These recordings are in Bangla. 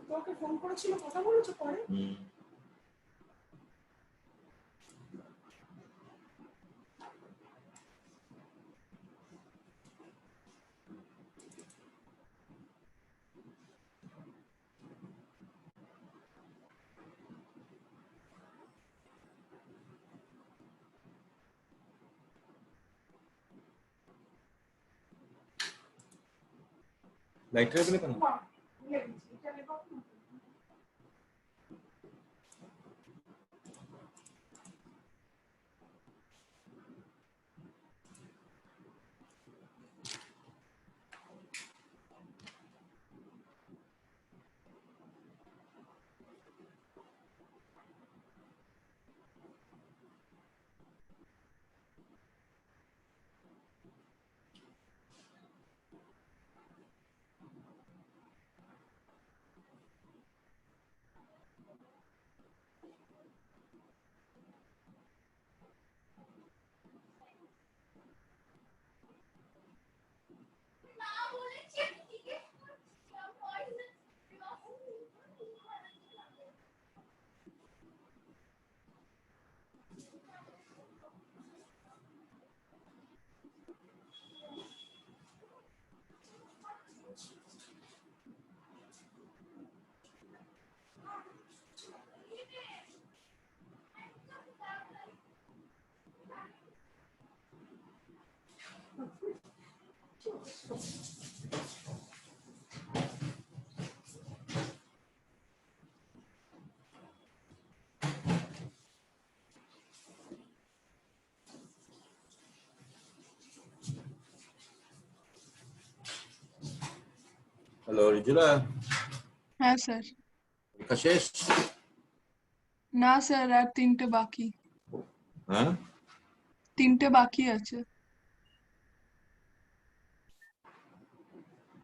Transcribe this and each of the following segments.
তোকে ফোন করেছিল, কথা বলেছো পরে? লাইটার বলে কেন? হ্যালো রিজুলা। হ্যাঁ স্যার। পরীক্ষা শেষ? না স্যার, আর 3টে বাকি। হ্যাঁ, 3টে বাকি আছে।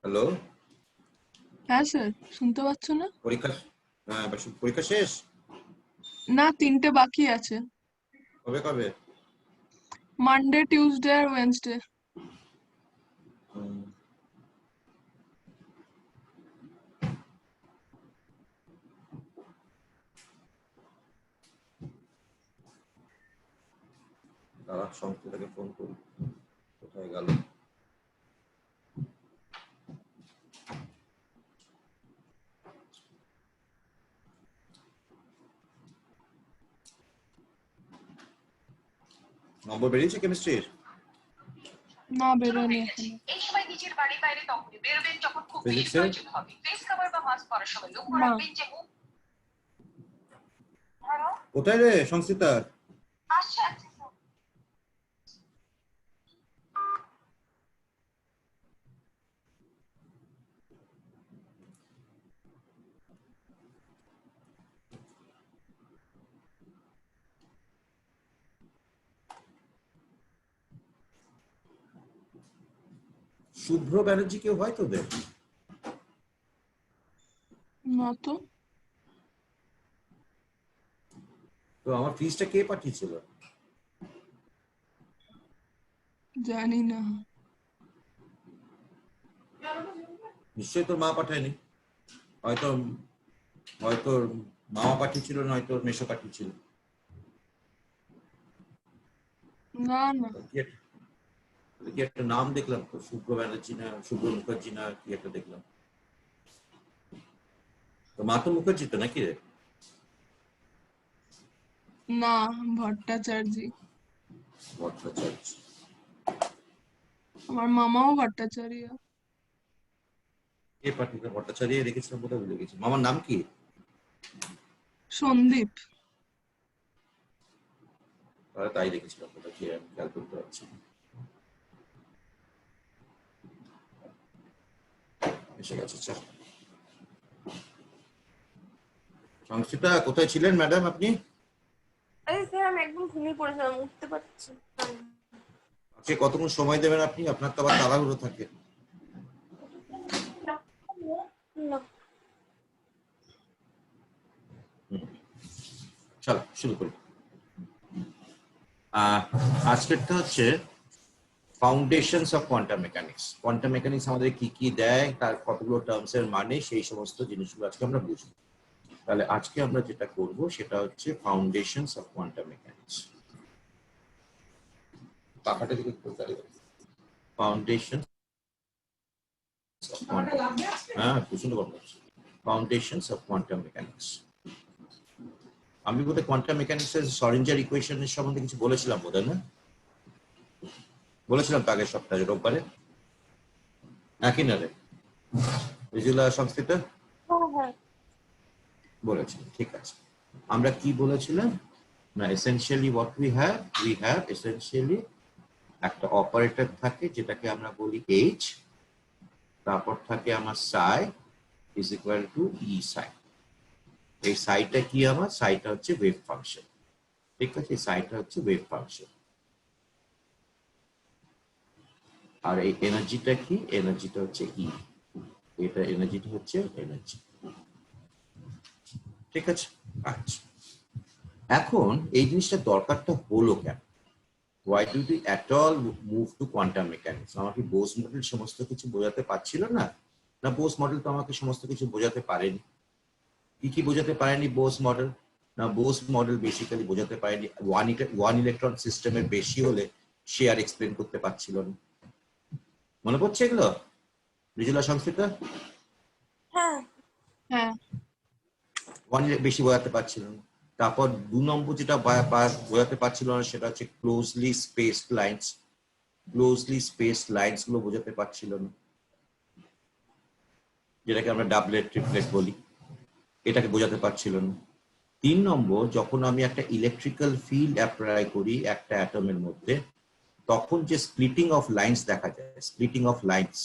হ্যালো। হ্যাঁ স্যার, শুনতে পাচ্ছ না? পরীক্ষা শেষ? না, 3টে বাকি আছে। কবে কবে? মানডে, টিউসডে আর ওয়েডনেসডে। তারা সংস্থাটাকে ফোন করি, কোথায় গেল? নম্বর বেরিয়েছে কেমিস্ট্রির? না, বেরোয়নি এখনো। এই সময় নিজের বাড়ির বাইরে তখনই বেরোবেন যখন খুব বেশি প্রয়োজন হবে। ফেস কভার বা মাস্ক পরার সময় লক্ষ্য রাখবেন যে মুখ। কোথায় রে সংস্কৃতা? আচ্ছা আচ্ছা। শুভ্র ব্যানার্জি কেউ হয় তোদের? না তো। তো আমার ফিজটা কে পাঠিয়েছিল? জানি না। নিশ্চয়ই তোর মা পাঠায়নি। হয়তো হয়তো মামা পাঠিয়েছিল, নয়তো মেশো পাঠিয়েছিল। না না, কি একটা নাম দেখলাম তো, শুভ্র ব্যানার্জি না শুভ্র মুখার্জি না কি একটা দেখলাম। তো মা তো মুখার্জি তো নাকি রে? না, ভট্টাচার্য। ভট্টাচার্য। আমার মামাও ভট্টাচার্য। কে পাঠিয়েছে? ভট্টাচার্য রেখেছিলাম, কোথায় ভুলে গেছি। মামার নাম কি? সন্দীপ। তাই রেখেছিলাম, কোথায় কি আমি খেয়াল করতে পারছি। এসে গেছে। সংস্কৃতা, কোথায় ছিলেন ম্যাডাম আপনি? আরে স্যার, আমি একদম ঘুমিয়ে পড়েছিলাম, উঠতে পারছি আজকে কতক্ষণ সময় দেবেন আপনি? আপনার তো আবার তাড়াহুড়ো থাকে। না। চলো শুরু করি। আজকেরটা হচ্ছে foundations of quantum mechanics. Quantum mechanics আমাদের কি কি দেয়, তার কতগুলো টার্মস এর মানে, সেই সমস্ত জিনিসগুলো আজকে আমরা বুঝবো। তাহলে আজকে আমরা যেটা করব সেটা হচ্ছে ফাউন্ডেশনস অফ কোয়ান্টাম মেকানিক্স। পাখাটা দিকে ফাউন্ডেশন টাকাটা লাগবে আজকে? হ্যাঁ প্রচন্ড গরম লাগছে। Foundations of quantum mechanics. আমি বোধহয় কোয়ান্টাম মেকানিক্স এর সরিঞ্জার ইকুয়েশনের সম্বন্ধে কিছু বলেছিলাম বোধহয়, না বলেছিলাম তো আগের সপ্তাহে রোববারে, একই না রে রিজুলা সংস্কৃত হ্যাঁ বলেছি, ঠিক আছে। আমরা কি বলেছিলাম না, essentially what we have essentially একটা অপারেটর থাকে যেটাকে আমরা বলি এইচ, তারপর থাকে আমার সাই ইজ ইকুয়াল টু ই সাই। এই সাইটা কি, আমার সাইটা হচ্ছে ওয়েভ ফাংশন, ঠিক আছে, এই সাইটা হচ্ছে ওয়েভ ফাংশন। আর এই এনার্জিটা কি, এনার্জিটা হচ্ছে ই, এটা এনার্জিটা হচ্ছে এনার্জি, ঠিক আছে। আচ্ছা, এখন এই জিনিসটা দরকারটা হলো কেন? Why did we at all move to quantum mechanics? আমাকে বোস মডেল সমস্ত কিছু বোঝাতে পারছিল না? না বোস মডেল তো আমাকে সমস্ত কিছু বোঝাতে পারেনি। কি কি বোঝাতে পারেনি বোস মডেল? না বোস মডেল বেসিক্যালি বোঝাতে পারেনি ওয়ান ইলেকট্রন সিস্টেমের বেশি হলে সে আর এক্সপ্লেন করতে পারছিল না। মনে পড়ছে এগুলো রিজুলা সংস্কৃত? হ্যাঁ হ্যাঁ ওয়ান বেশি বোঝাতে পারছিল না। তারপর 2 নম্বর যেটা বোঝাতে পারছিল না সেটা হচ্ছে closely spaced lines. Closely spaced lines গুলো বোঝাতে পারছিল না, যেটাকে আমরা ডাবলেট ট্রিপলেট বলি, এটাকে বোঝাতে পারছিল না। 3 নম্বর, যখন আমি একটা ইলেকট্রিক্যাল ফিল্ড অ্যাপ্লাই করি একটা অ্যাটমের মধ্যে, তখন যে স্প্লিটিং অফ লাইন্স দেখা যায়, স্প্লিটিং অফ লাইন্স,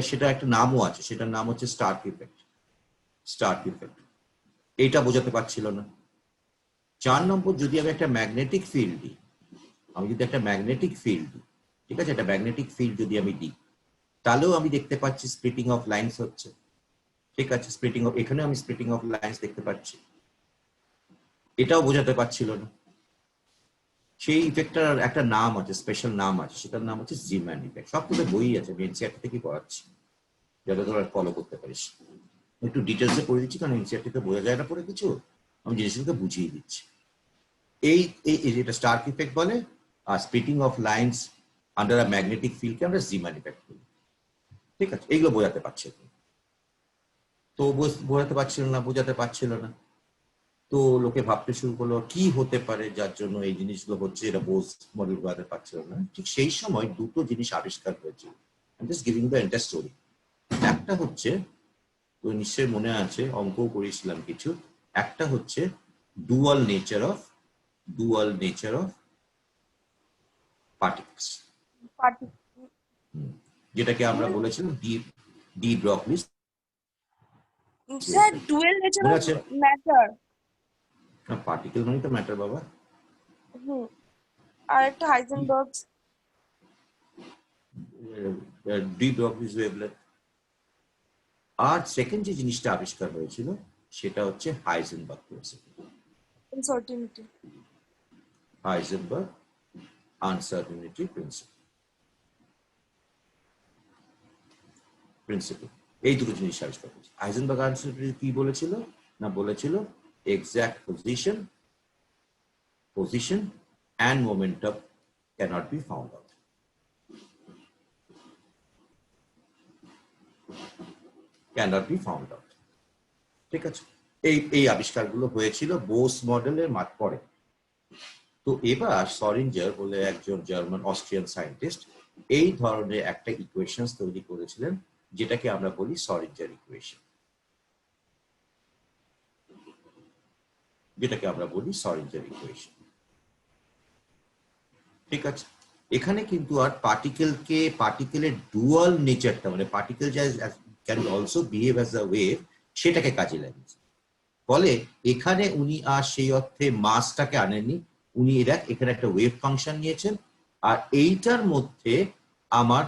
সেটা একটা নামও আছে, সেটার নাম হচ্ছে স্টার্ক ইফেক্ট। এইটা বোঝাতে পারছিল না। 4 নম্বর, যদি আমি একটা ম্যাগনেটিক ফিল্ড দিই, ঠিক আছে, একটা ম্যাগনেটিক ফিল্ড যদি আমি দিই, তাহলেও আমি দেখতে পাচ্ছি স্প্লিটিং অফ লাইন্স হচ্ছে, ঠিক আছে, এখানে আমি স্প্লিটিং অফ লাইন্স দেখতে পাচ্ছি, এটাও বোঝাতে পারছিল না। সেই ইফেক্টটার একটা নাম আছে, স্পেশাল নাম আছে, সেটার নাম হচ্ছে জিম্যান ইফেক্ট। সব থেকে বই আছে, আমি এনসিইআরটি থেকে পড়াচ্ছি, যাতে তোরা ফলো করতে পারিস। একটু ডিটেলসে করে দিচ্ছি, কারণ এনসিইআরটিতে বোঝা যায় না পরে কিছু, আমি জিনিসগুলোকে বুঝিয়ে দিচ্ছি। এই এটা স্টার্ক ইফেক্ট বলে, আর splitting of lines under a magnetic ফিল্ডকে আমরা জিম্যান ইফেক্ট বলি, ঠিক আছে। এইগুলো বোঝাতে পারছে তো বোঝাতে পারছিল না। তো লোকে ভাবতে শুরু করলো কি হতে পারে যার জন্য এই জিনিসগুলো হচ্ছে, এটা বোস মডেল বোঝাতে পারছিল না। ঠিক সেই সময় দুটো জিনিস আবিষ্কার হয়েছে। I am just giving the entire story. একটা হচ্ছে, তো নিশ্চয়ই মনে আছে, অঙ্কও করেছিলাম কিছু, একটা হচ্ছে ডুয়াল নেচার অফ পার্টিকলস, যেটাকে আমরা বলেছিলাম ডি ব্রগলির। স্যার ডুয়েল নেচার মনে অফ আছে? ম্যাটার। না, পার্টিকেল মানে তো ম্যাটার বাবা। আর একটা হাইজেনবার্গ। ডি ব্রগলির ওয়েভলেন্থ। আর সেকেন্ড যে জিনিসটা আবিষ্কার হয়েছিল সেটা হচ্ছে হাইজেনবার্গ আনসার্টেনিটি প্রিন্সিপল। এই দুটো জিনিস আবিষ্কার হয়েছে। হাইজেনবার্গ আনসার্টেনিটি কি বলেছিল? না বলেছিল exact position and momentum cannot be found out. ঠিক আছে, এই আবিষ্কারগুলো হয়েছিল বোস মডেলের পরে। তো এবার সরিঞ্জার বলে একজন জার্মান অস্ট্রিয়ান সায়েন্টিস্ট এই ধরনের একটা ইকুয়েশন তৈরি করেছিলেন, যেটাকে আমরা বলি সরিঞ্জার ইকুয়েশন। ঠিক আছে, এখানে কিন্তু আর পার্টিকেলের ডুয়াল নেচারটা, মানে particle can also behave as a wave, সেটাকে কাজে লাগিয়েছে। ফলে এখানে উনি আর সেই অর্থে মাসটাকে আনেননি, উনি এখানে একটা ওয়েভ ফাংশন নিয়েছেন, আর এইটার মধ্যে আমার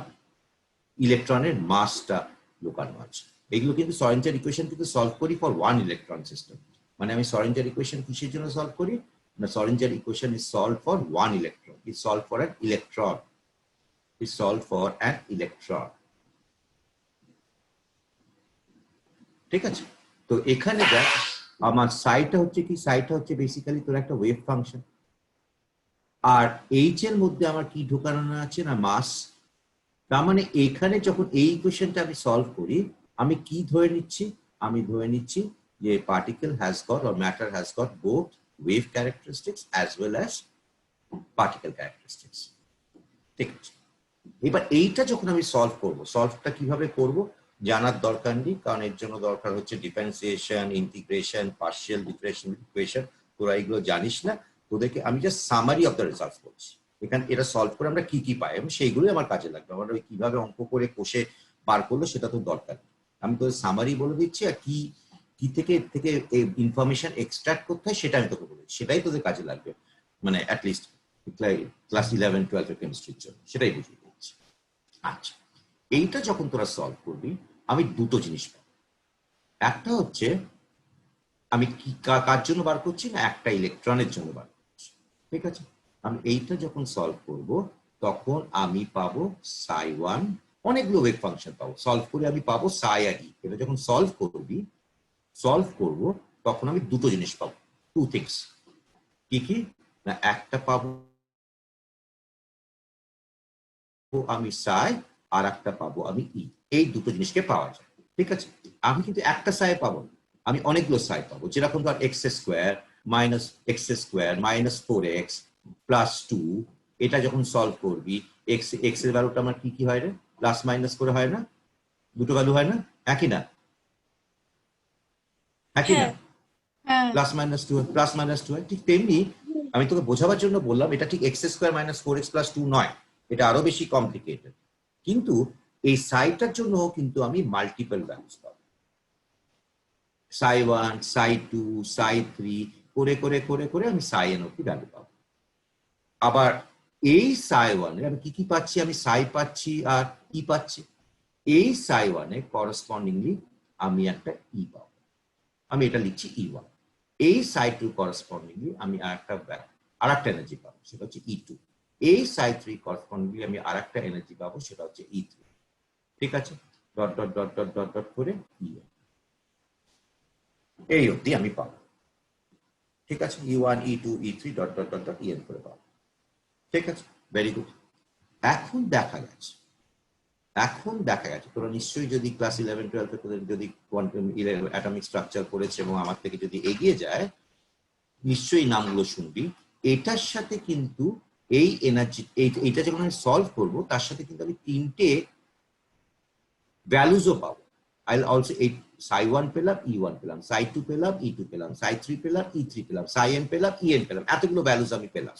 ইলেকট্রনের মাসটা লুকানো আছে। এগুলো কিন্তু সরেঞ্জার ইকুয়েশন কিন্তু সলভ করি ফর ওয়ান ইলেকট্রন সিস্টেম। মানে আমি সরেঞ্জার ইকুয়েশন কিসের জন্য সলভ করি? The Schrodinger equation is solved for one electron. It's solved for an electron. It's solved for an electron. ঠিক আছে? তো এখানে দেখ আমার সাইটা হচ্ছে কি, সাইটা হচ্ছে বেসিক্যালি তোর একটা ওয়েভ ফাংশন, আর এইচ এর মধ্যে আমার কি ঢোকানো আছে না মাস। তার মানে এখানে যখন এই ইকুয়েশনটা আমি সলভ করি, আমি কি ধরে নিচ্ছি, আমি ধরে নিচ্ছি যে particle has got or matter has got both wave characteristics as well as particle characteristics. ঠিক আছে, এবার এইটা যখন আমি সলভ করব, সলভটা কিভাবে করব জানার দরকার নেই, কারণ এর জন্য দরকার হচ্ছে differentiation, integration, partial differential equation. তোরা এগুলো জানিস না, তোদেরকে আমি just summary of the results বলছি। এখানে এটা সলভ করে আমরা কি কি পাই, আমি সেইগুলোই আমার কাজে লাগবে। আমার ওই কিভাবে অঙ্ক করে কষে বার করলো সেটা তো দরকার নেই, আমি তোদের সামারি বলে দিচ্ছি, আর কি কি থেকে ইনফরমেশন এক্সট্রাক্ট করতে হয় সেটা আমি তোকে বলে দিচ্ছি, সেটাই তোদের কাজে লাগবে, মানে অ্যাটলিস্ট ক্লাস 11-12 কেমিস্ট্রির জন্য সেটাই বুঝিয়ে দিচ্ছি। আচ্ছা, এইটা যখন তোরা সলভ করবি আমি দুটো জিনিস পাবো। একটা হচ্ছে আমি কি কার জন্য বার করছি না, একটা ইলেকট্রনের জন্য বার করছি। ঠিক আছে, আমি এইটা যখন সলভ করব তখন আমি পাবো psi1, অনেকগুলো ওয়েভ ফাংশন পাবো, সলভ করে আমি পাবো psi আর e। এটা যখন সলভ করব তখন আমি দুটো জিনিস পাবো, টু থিংস। কি কি না, একটা পাবো আমি psi, আর একটা পাবো আমি e। এই দুটো জিনিসকে পাওয়া যায়। ঠিক আছে, আমি কিন্তু একটা psi পাবো, আমি অনেকগুলো psi পাবো, যেরকম ধর x² minus x² minus 4x plus 2। এটা যখন সলভ করবি x এর ভ্যালুটা আমার কি কি হয় রে, প্লাস মাইনাস করে হয় না, দুটো ভ্যালু হয় না, একই না, একই না, হ্যাঁ প্লাস মাইনাস 2 হয়। ঠিক তেমনি আমি তোকে বোঝাবার জন্য বললাম, এটা ঠিক x² মাইনাস 4x প্লাস 2 নয়, এটা আরো বেশি কমপ্লিকেটেড। কিন্তু এই সাইটার জন্য কিন্তু আমি মাল্টিপল ভ্যালুস পাবো, psi1, psi2, psi3 করে করে করে করে আমি psi n অব্দি ভ্যালু পাবো। আবার এই psi1 এ আমি কি কি পাচ্ছি, আমি psi পাচ্ছি আর e পাচ্ছি। এই psi1 এ করসপন্ডিংলি আমি একটা e পাবো, আমি এটা লিখছি e1। এই psi2 করসপন্ডিংলি আমি আরেকটা এনার্জি পাবো, সেটা হচ্ছে e2। এই psi3 করসপন্ডিংলি আমি আরেকটা এনার্জি পাবো, সেটা হচ্ছে e3। ঠিক আছে, dot dot dot dot dot dot করে en, এই অবধি আমি পাবো। ঠিক আছে, e1 e2 e3 dot dot dot dot en করে পাবো। ঠিক আছে, ভেরি গুড। এখন দেখা গেছে তোরা নিশ্চয়ই যদি ক্লাস 11-12 তোদের যদি কোয়ান্টাম অ্যাটমিক স্ট্রাকচার করেছে এবং আমার থেকে যদি এগিয়ে যায়, নিশ্চয়ই নামগুলো শুনবি। এটার সাথে কিন্তু এই এনার্জি, এইটা যখন আমি সলভ করবো তার সাথে কিন্তু আমি তিনটে ভ্যালুজও পাবো। I'll also psi1 পেলাম, e1 পেলাম, psi2 পেলাম, e2 পেলাম, psi3 পেলাম, e3 পেলাম, psi n পেলাম, en পেলাম, এতগুলো ভ্যালুজ আমি পেলাম।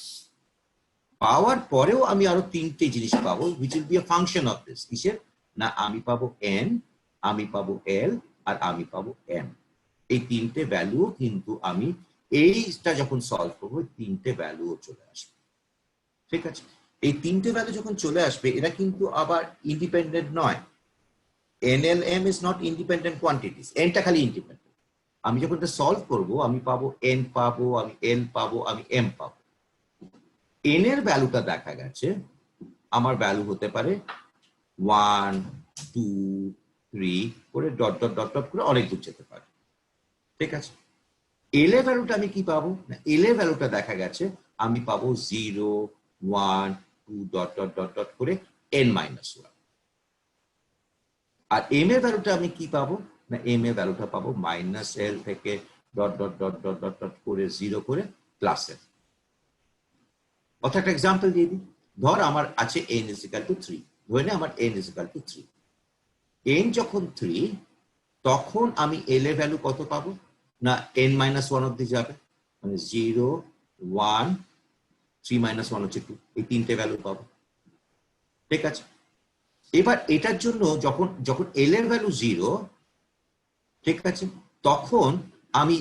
পাওয়ার পরেও আমি আরো তিনটে জিনিস পাবো, which will be a function of this। কিসের না, আমি পাবো n, আমি পাবো l, আর আমি পাবো m। এই তিনটে ভ্যালু কিন্তু আমি এইটা যখন সলভ করবো তিনটে ভ্যালুও চলে আসবে। ঠিক আছে, এই তিনটে ভ্যালু যখন চলে আসবে এরা কিন্তু আবার ইন্ডিপেন্ডেন্ট নয়। NLM is not independent quantities, nটা খালি ইন্ডিপেন্ডেন্ট। আমি যখন এটা সলভ করবো আমি পাবো n পাবো, আমি l পাবো, আমি m পাবো। n এর ভ্যালুটা দেখা গেছে আমার ভ্যালু হতে পারে 1, 2, 3 করে ডট ডট ডট ডট করে অনেক দূর যেতে পারে। ঠিক আছে, l এর ভ্যালুটা আমি কি পাবো না, l এর ভ্যালুটা দেখা গেছে আমি পাবো 0, 1, 2 ডট ডট ডট ডট করে n-1। আর m এর ভ্যালুটা আমি কি পাবো না, m এর ভ্যালুটা পাবো -l থেকে dot dot dot dot dot dot করে 0 করে +l। অর্থাৎ একটা এক্সাম্পল দিয়ে দিই, ধর আমার আছে n = 3, ধরে নে আমার n = 3। n যখন 3 তখন আমি l এর ভ্যালু কত পাবো না, n-1 অব্দি যাবে, মানে 0, 1, 3 - 1 হচ্ছে 2, এই তিনটে ভ্যালু পাবো। ঠিক আছে, এবার এটার জন্য যখন l এর ভ্যালু 0, ঠিক আছে, তখন আমি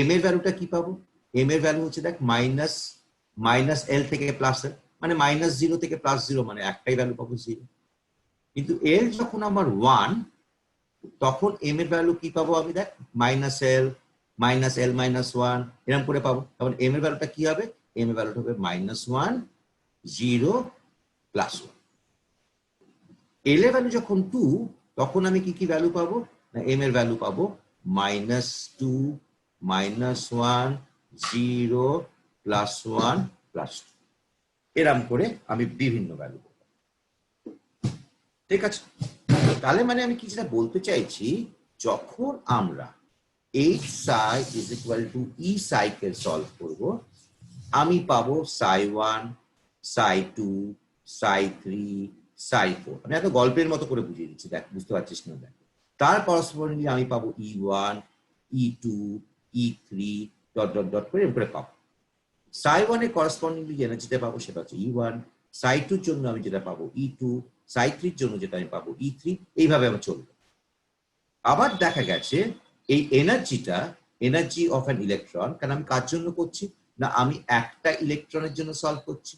m এর ভ্যালুটা কি পাবো, m এর ভ্যালু হচ্ছে দেখ -l থেকে +l, মানে -0 থেকে +0, মানে একটাই ভ্যালু পাবো 0। কিন্তু l যখন আমার 1, তখন m এর ভ্যালু কি পাবো আমি দেখ -l minus L minus one এরকম করে পাবো। তখন এম এর ভ্যালুটা কি হবে? এম এর ভ্যালুটা হবে মাইনাস ওয়ান, 0, প্লাস ওয়ান। এল এর ভ্যালু যখন 2, তখন আমি কি কি ভ্যালু পাবো? না এম এর ভ্যালু পাবো মাইনাস 2, মাইনাস 1, 0, প্লাস 1, প্লাস 2। এরকম করে আমি বিভিন্ন ভ্যালু পাবো। ঠিক আছে, তাহলে মানে আমি কি যেটা বলতে চাইছি, যখন আমরা h psi is equal to e psi K solve করব, আমি পাবো psi 1, psi 2, psi 3, psi 4। আমি এত গল্পের মতো করে বুঝিয়ে দিচ্ছি, দেখ বুঝতে পারছিস না? দেখ, তার করসপন্ডিংলি আমি পাবো e1, e2, e3 dot dot dot করে এরকম করে পাবো। psi 1 এর করসপন্ডিংলি যে এনার্জিটা পাবো সেটা হচ্ছে e1, psi 2 এর জন্য আমি যেটা পাবো e2, psi 3 এর জন্য যেটা আমি পাবো e3, এইভাবে আমার চলবে। আবার দেখা গেছে এই এনার্জিটা, এনার্জি অফ অ্যান ইলেকট্রন, কারণ আমি কার জন্য করছি? না আমি একটা ইলেকট্রনের জন্য সলভ করছি।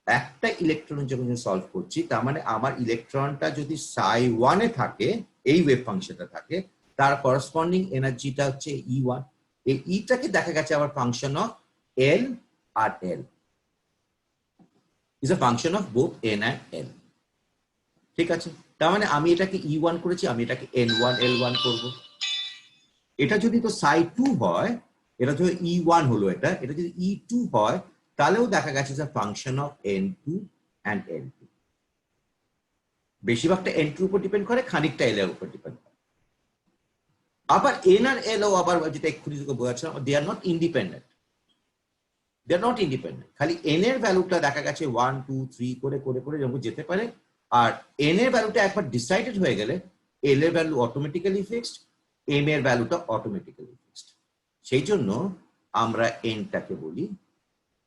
একটা ইলেকট্রনের জন্য সলভ করছি, তার মানে আমার ইলেকট্রনটা যদি psi 1 এ থাকে, এই ওয়েভ ফাংশনটা থাকে, তার করসপন্ডিং এনার্জিটা হচ্ছে e1। এই ইটাকে দেখা গেছে আবার ফাংশন অফ l আর l, is a function of both n and l। ঠিক আছে, তার মানে আমি এটাকে e1 করেছি, আমি এটাকে n1 l1 করব। এটা যদি তো psi 2 হয়, এটা তো e1 হলো, এটা এটা যদি e2 হয়, তাহলেও দেখা গেছে যে function of n2 and n2। বেশিরভাগটা n2 উপর ডিপেন্ড করে, খানিকটা l এর উপর ডিপেন্ড করে। আবার n আর l ও আবার যেটা এক্ষুনি তোকে বোঝাচ্ছিলাম, they are not independent, they are not independent. খালি n এর ভ্যালুটা দেখা গেছে 1, 2, 3 করে করে করে যেমন যেতে পারে, আর n এর ভ্যালুটা একবার ডিসাইডেড হয়ে গেলে l এর ভ্যালু অটোমেটিক্যালি ফিক্সড, m এর ভ্যালুটা অটোমেটিক্যালি ফিক্সড। সেই জন্য আমরা n টাকে বলি,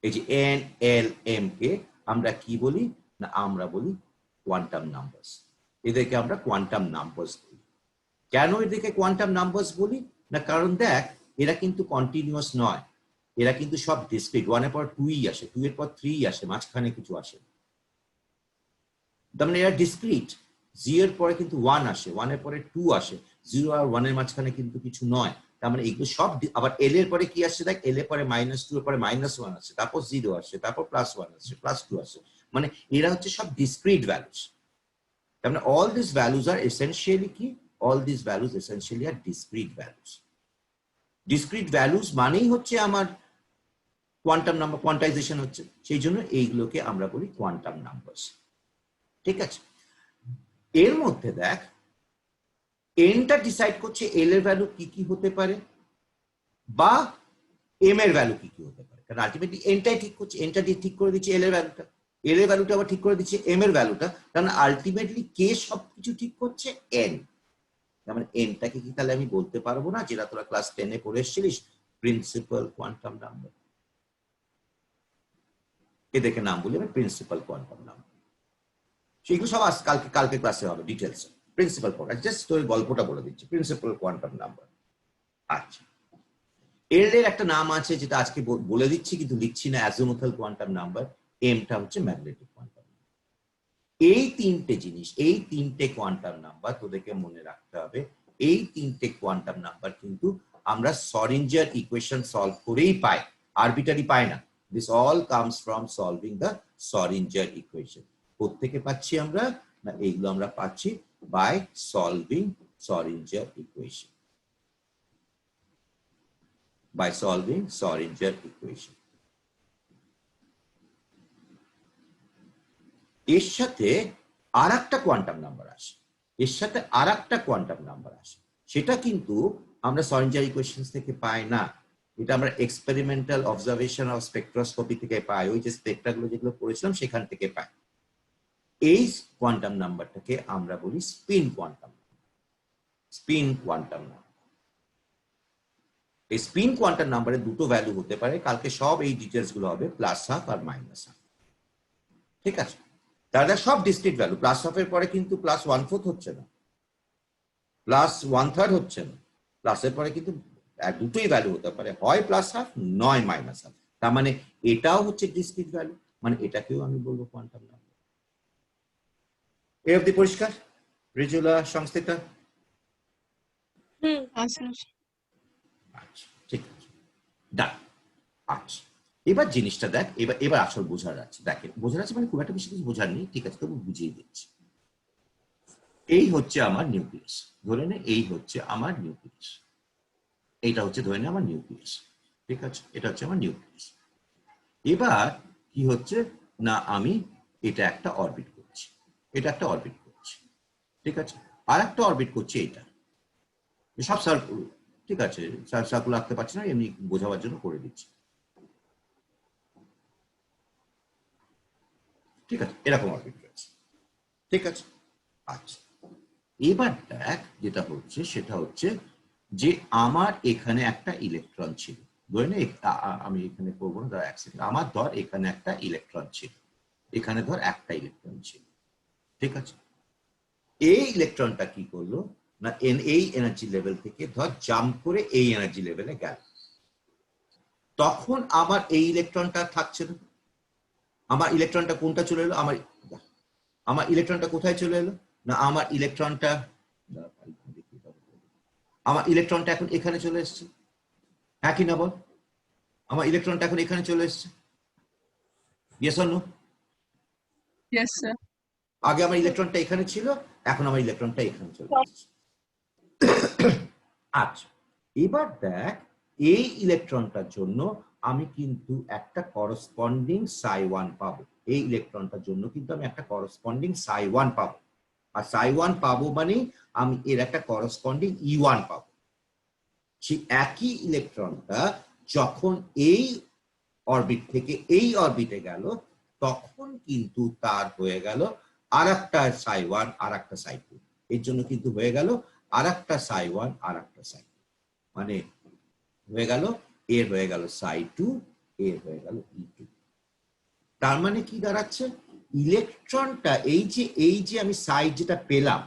এই যে n, l, m কে আমরা কি বলি? না আমরা বলি কোয়ান্টাম নাম্বারস। এদেরকে আমরা কোয়ান্টাম নাম্বারস বলি। কেন এদেরকে কোয়ান্টাম নাম্বারস বলি? না কারণ দেখ, এরা কিন্তু কন্টিনিউয়াস নয়, এরা কিন্তু সব ডিসক্রিট। 1 এর পর 2ই আসে, 2 এর পর 3 আসে, মাঝখানে কিছু আসে। তার মানে এরা ডিসক্রিট। 0 এর পরে কিন্তু 1 আসে, 1 এর পরে 2 আসে, 0 আর 1 এর মাঝখানে কিন্তু কিছু নয়। তার মানে এগুলো সব, আবার এল এর পরে কি আসছে দেখ, এল এর পরে -2 এর পরে -1 আসছে, তারপর 0 আসছে, তারপর +1 আসছে, +2 আসছে। মানে এরা হচ্ছে সব ডিসক্রিট ভ্যালুস। তার মানে all this values are essentially কি? All this values essentially are discrete values. Discrete values মানেই হচ্ছে আমার কোয়ান্টাম নাম্বার, কোয়ান্টাইজেশন হচ্ছে, সেই জন্য এইগুলোকে আমরা বলি কোয়ান্টাম নাম্বারস। ঠিক আছে, এর মধ্যে দেখ এনটা ডিসাইড করছে এল এর ভ্যালু কি কি হতে পারে বা এম এর ভ্যালু কি কি হতে পারে, কারণ আলটিমেটলি এনটাই ঠিক করছে, এনটা দিয়ে ঠিক করে দিচ্ছে এল এর ভ্যালুটা, এল এর ভ্যালুটা আবার ঠিক করে দিচ্ছে এম এর ভ্যালুটা, কারণ আলটিমেটলি কে সবকিছু ঠিক করছে? এন। তার মানে এনটাকে কি তাহলে আমি বলতে পারবো না, যেটা তোরা ক্লাস 10 এ পড়ে এসেছিলিস, প্রিন্সিপাল কোয়ান্টাম নাম্বার। এদেরকে নাম বলি আমি প্রিন্সিপাল কোয়ান্টাম নাম্বার। সেগুলো সব কালকে ক্লাসে হবে ডিটেলস। প্রিন্সিপাল কোয়ান্টাম, জাস্ট তোর গল্পটা বলে দিচ্ছি, প্রিন্সিপাল কোয়ান্টাম নাম্বার। আচ্ছা, এর একটা নাম আছে যেটা আজকে বলে দিচ্ছি কিন্তু লিখছি না, অ্যাজিমুথাল কোয়ান্টাম নাম্বার। এমটা হচ্ছে ম্যাগনেটিক কোয়ান্টাম নাম্বার। এই তিনটে জিনিস, এই তিনটে কোয়ান্টাম নাম্বার তোদেরকে মনে রাখতে হবে। এই তিনটে কোয়ান্টাম নাম্বার কিন্তু আমরা সরিঞ্জার ইকুয়েশন সলভ করেই পাই, আরবিটারি পাই না। This all comes from solving the Schrödinger equation. কোত্থেকে পাচ্ছি আমরা? না এইগুলো আমরা পাচ্ছি by solving Schrödinger equation, by solving Schrödinger equation. এর সাথে আরেকটা কোয়ান্টাম নাম্বার আসে, এর সাথে আরেকটা কোয়ান্টাম নাম্বার আসে, সেটা কিন্তু আমরা Schrödinger ইকুয়েশন থেকে পাই না, এটা আমরা এক্সপেরিমেন্টাল অবজারভেশন অফ স্পেকট্রোস্কোপি থেকে পাই, ওই যে স্পেকট্রাগুলো যেগুলো পড়েছিলাম সেখান থেকে পাই। এই কোয়ান্টাম নাম্বারটাকে আমরা বলি spin quantum, spin quantum number. এই স্পিন কোয়ান্টাম নাম্বারের দুটো ভ্যালু হতে পারে, কালকে সব এই ডিটেলস গুলো হবে, +12 আর -12। ঠিক আছে, তাহলে সব ডিসক্রিট ভ্যালু। +12 এর পরে কিন্তু +1/4 হচ্ছে না, +1/3 হচ্ছে না, প্লাসের পরে কিন্তু দুটোই ভ্যালু হতে পারে, হয় +12 নয় -12। তার মানে এটাও হচ্ছে ডিসক্রিট ভ্যালু, মানে এটাকেও আমি বলবো কোয়ান্টাম নাম্বার। এই অবধি পরিষ্কার? রিজুলা, সংস্থিতা? আচ্ছা। আচ্ছা ঠিক আছে, ডান। আচ্ছা এবার জিনিসটা দেখ, এবার আসল বোঝার আছে। দেখেন বোঝার আছে মানে খুব একটা বেশি কিছু বোঝার নেই, ঠিক আছে, তবু বুঝিয়ে দিচ্ছি। এই হচ্ছে আমার নিউক্লিয়াস, ধরে নে এই হচ্ছে আমার নিউক্লিয়াস, এইটা হচ্ছে ধরে নে আমার নিউক্লিয়াস, ঠিক আছে, এটা হচ্ছে আমার নিউক্লিয়াস। এবার কি হচ্ছে না, আমি এটা একটা অরবিট করছি, এটা একটা অরবিট করছি, ঠিক আছে, আর একটা অরবিট করছি এটা, সব সার্কুল, ঠিক আছে, সার্কুল আঁকতে পারছি না, এমনি বোঝাবার জন্য করে দিচ্ছি, ঠিক আছে, এরকম অরবিট রয়েছে, ঠিক আছে। আচ্ছা এবার দেখ যেটা হচ্ছে সেটা হচ্ছে যে আমার এখানে একটা ইলেকট্রন ছিল, ধরে নে আমি এখানে করবো না, ধর 1 সেকেন্ড, আমার ধর এখানে একটা ইলেকট্রন ছিল, এখানে ধর একটা ইলেকট্রন ছিল, ঠিক আছে। এই ইলেকট্রনটা কি করলো না, এই এনার্জি লেভেল থেকে ধর জাম্প করে এই এনার্জি লেভেলে গেল, তখন আমার এই ইলেকট্রনটা থাকছে না, আমার ইলেকট্রনটা কোনটা চলে এলো, আমার ইলেকট্রনটা কোথায় চলে এলো না, আমার ইলেকট্রনটা এখন এখানে চলে এসছে, হ্যাঁ কি না বল, আমার ইলেকট্রনটা এখন এখানে চলে এসছে, yes or no? Yes, sir. আগে আমার ইলেকট্রনটা এখানে ছিল, এখন আমার ইলেকট্রনটা এখানে চলে এসছে। আচ্ছা এবার দেখ এই ইলেকট্রনটার জন্য আমি কিন্তু একটা করসপন্ডিং psi1 পাবো, এই ইলেকট্রনটার জন্য কিন্তু আমি একটা করসপন্ডিং psi1 পাবো, আর psi1 পাবো মানে আমি এর একটা করসপন্ডিং E1 পাবো। সেই একই ইলেকট্রনটা যখন এই অরবিট থেকে এই অরবিটে গেল, তখন কিন্তু তার হয়ে গেল আর একটা psi1 আর একটা psi2, এর জন্য কিন্তু হয়ে গেল আর একটা psi1 আর একটা psi2, মানে হয়ে গেল এর হয়ে গেল psi2, এর হয়ে গেল E2। তার মানে কি দাঁড়াচ্ছে, ইলেকট্রনটা এই যে আমি সাই যেটা পেলাম,